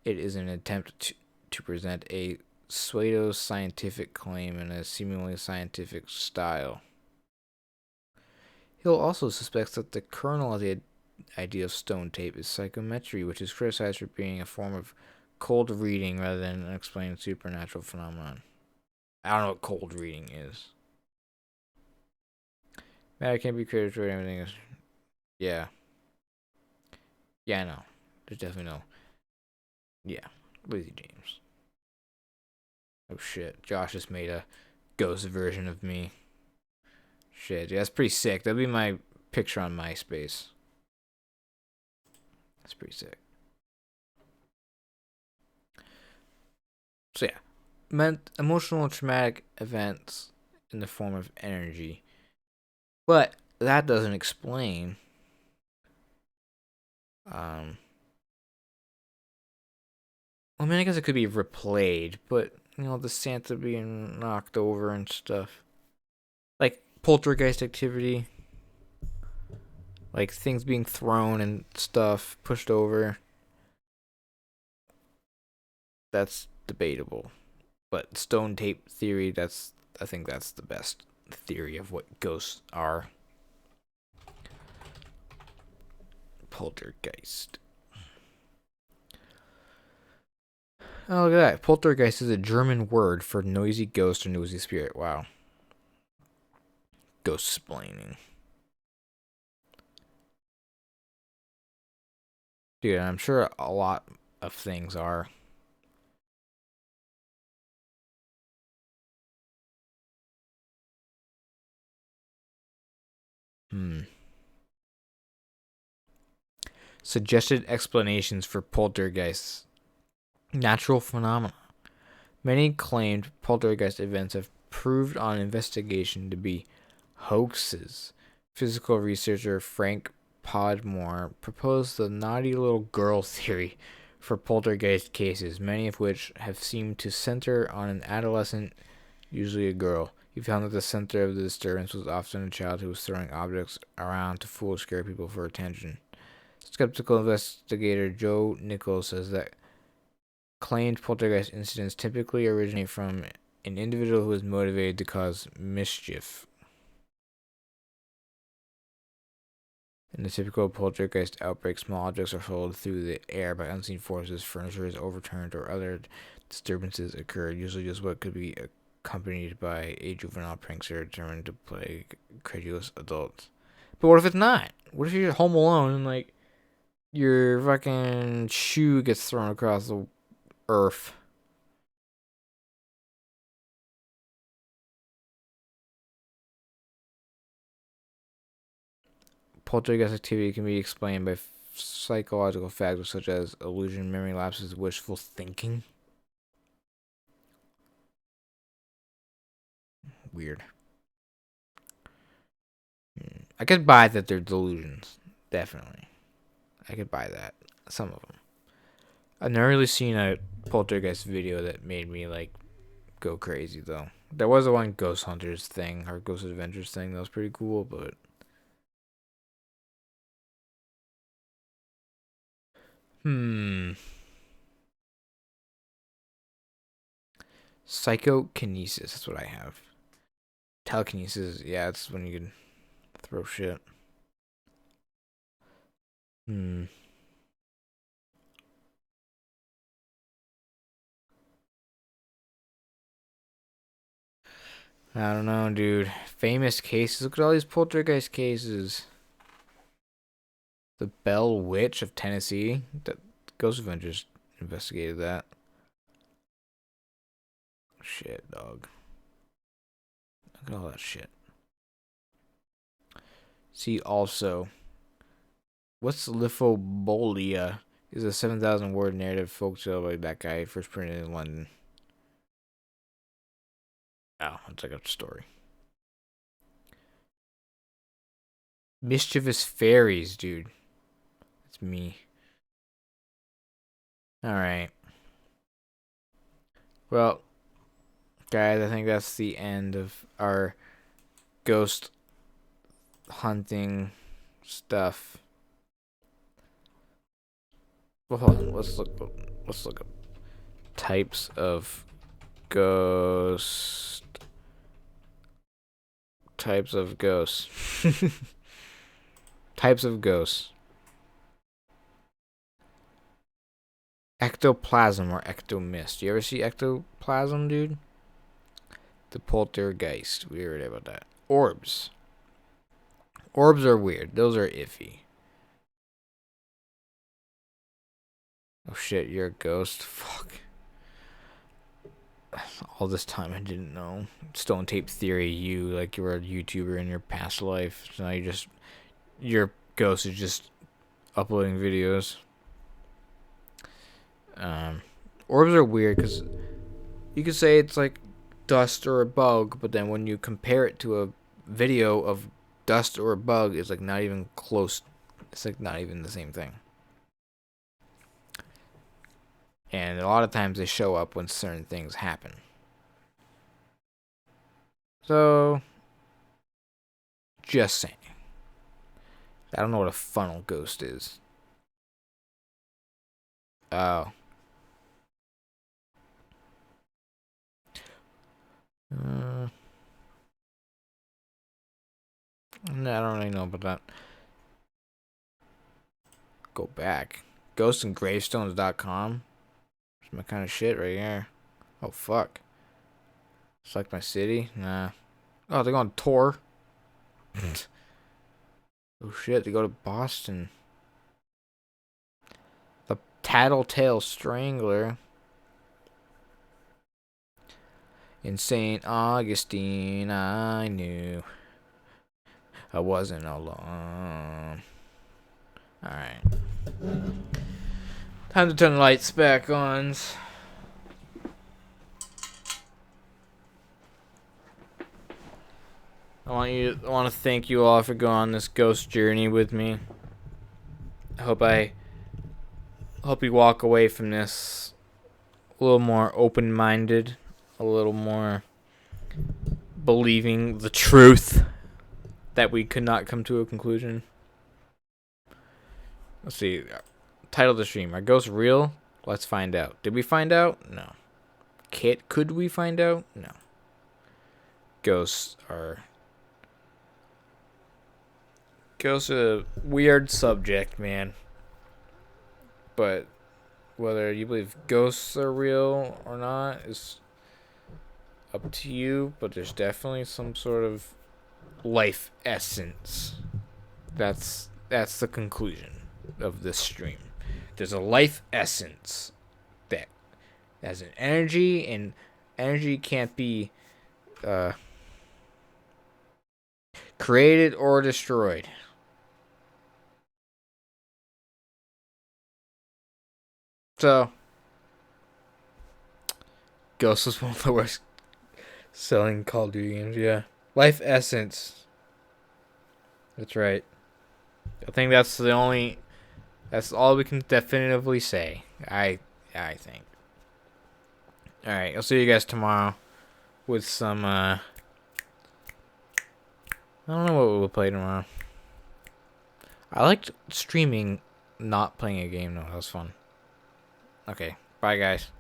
it is an attempt to present a pseudo-scientific claim in a seemingly scientific style. Hill also suspects that the kernel of the idea of stone tape is psychometry, which is criticized for being a form of cold reading rather than an explained supernatural phenomenon. I don't know what cold reading is. Matter can't be created for everything is. Yeah. Yeah, I know. There's definitely no. Yeah. Lazy James. Oh shit. Josh just made a ghost version of me. Shit, yeah, that's pretty sick. That'll be my picture on MySpace. That's pretty sick. So yeah. Emotional and traumatic events in the form of energy. But that doesn't explain I mean, I guess it could be replayed, but you know, the Santa being knocked over and stuff. Like poltergeist activity. Like things being thrown and stuff, pushed over. That's debatable. But stone tape theory, I think that's the best theory of what ghosts are. Poltergeist. Oh, look at that. Poltergeist is a German word for noisy ghost or noisy spirit. Wow. Ghost-splaining. Dude, I'm sure a lot of things are. Suggested explanations for poltergeists. Natural phenomena. Many claimed poltergeist events have proved on investigation to be hoaxes. Physical researcher Frank Podmore proposed the naughty little girl theory for poltergeist cases, many of which have seemed to center on an adolescent, usually a girl. He found that the center of the disturbance was often a child who was throwing objects around to fool or scare people for attention. Skeptical investigator Joe Nichols says that claimed poltergeist incidents typically originate from an individual who is motivated to cause mischief. In the typical poltergeist outbreak, small objects are hurled through the air by unseen forces, furniture is overturned, or other disturbances occur, usually just what could be accompanied by a juvenile prankster determined to play credulous adults. But what if it's not? What if you're home alone and, like, your fucking shoe gets thrown across the earth? Poltergeist activity can be explained by psychological factors such as illusion, memory lapses, wishful thinking. Weird. I could buy that they're delusions. Definitely. I could buy that. Some of them. I've never really seen a poltergeist video that made me, like, go crazy, though. There was a one Ghost Hunters thing, or Ghost Adventures thing that was pretty cool, but... Psychokinesis, that's what I have. Telekinesis, yeah, it's when you can throw shit. I don't know, dude. Famous cases. Look at all these poltergeist cases. The Bell Witch of Tennessee. That Ghost Avengers investigated that. Shit, dog. Look at all that shit. See also, what's Lithobolia? Is a 7,000 word narrative folk tale by that guy, first printed in London. Oh, it's like a story. Mischievous Fairies, dude. That's me. Alright. Well, guys, I think that's the end of our ghost hunting stuff. Well, hold on. Let's look up types of ghosts. Types of ghosts. Types of ghosts. Ectoplasm or ectomist. You ever see ectoplasm, dude? The poltergeist. We already about that. Orbs. Orbs are weird. Those are iffy. Oh shit, you're a ghost? Fuck. All this time I didn't know. Stone Tape Theory, like you were a YouTuber in your past life. So now your ghost is just uploading videos. Orbs are weird because you could say it's like dust or a bug, but then when you compare it to a video of dust or a bug, it's like not even close. It's like not even the same thing. And a lot of times they show up when certain things happen. So, just saying. I don't know what a funnel ghost is. Oh. No, I don't really know about that. Go back. Ghostandgravestones.com. It's my kind of shit right here. Oh, fuck. Select my city? Nah. Oh, they're going on tour. Oh, shit. They go to Boston. The Tattletale Strangler. In St. Augustine, I knew I wasn't alone. Alright. Time to turn the lights back on. I want to thank you all for going on this ghost journey with me. I hope you walk away from this a little more open-minded, a little more believing the truth that we could not come to a conclusion. Let's see. Title of the stream. Are ghosts real? Let's find out. Did we find out? No. Could we find out? No. Ghosts Ghosts are a weird subject, man. But whether you believe ghosts are real or not is up to you. But there's definitely some sort of life essence. That's the conclusion of this stream. There's a life essence that has an energy, and energy can't be created or destroyed. So, Ghost was one of the worst selling Call of Duty games, yeah. Life Essence. That's right. I think that's all we can definitively say. I think. Alright, I'll see you guys tomorrow with some, I don't know what we'll play tomorrow. I liked streaming, not playing a game, though. That was fun. Okay, bye, guys.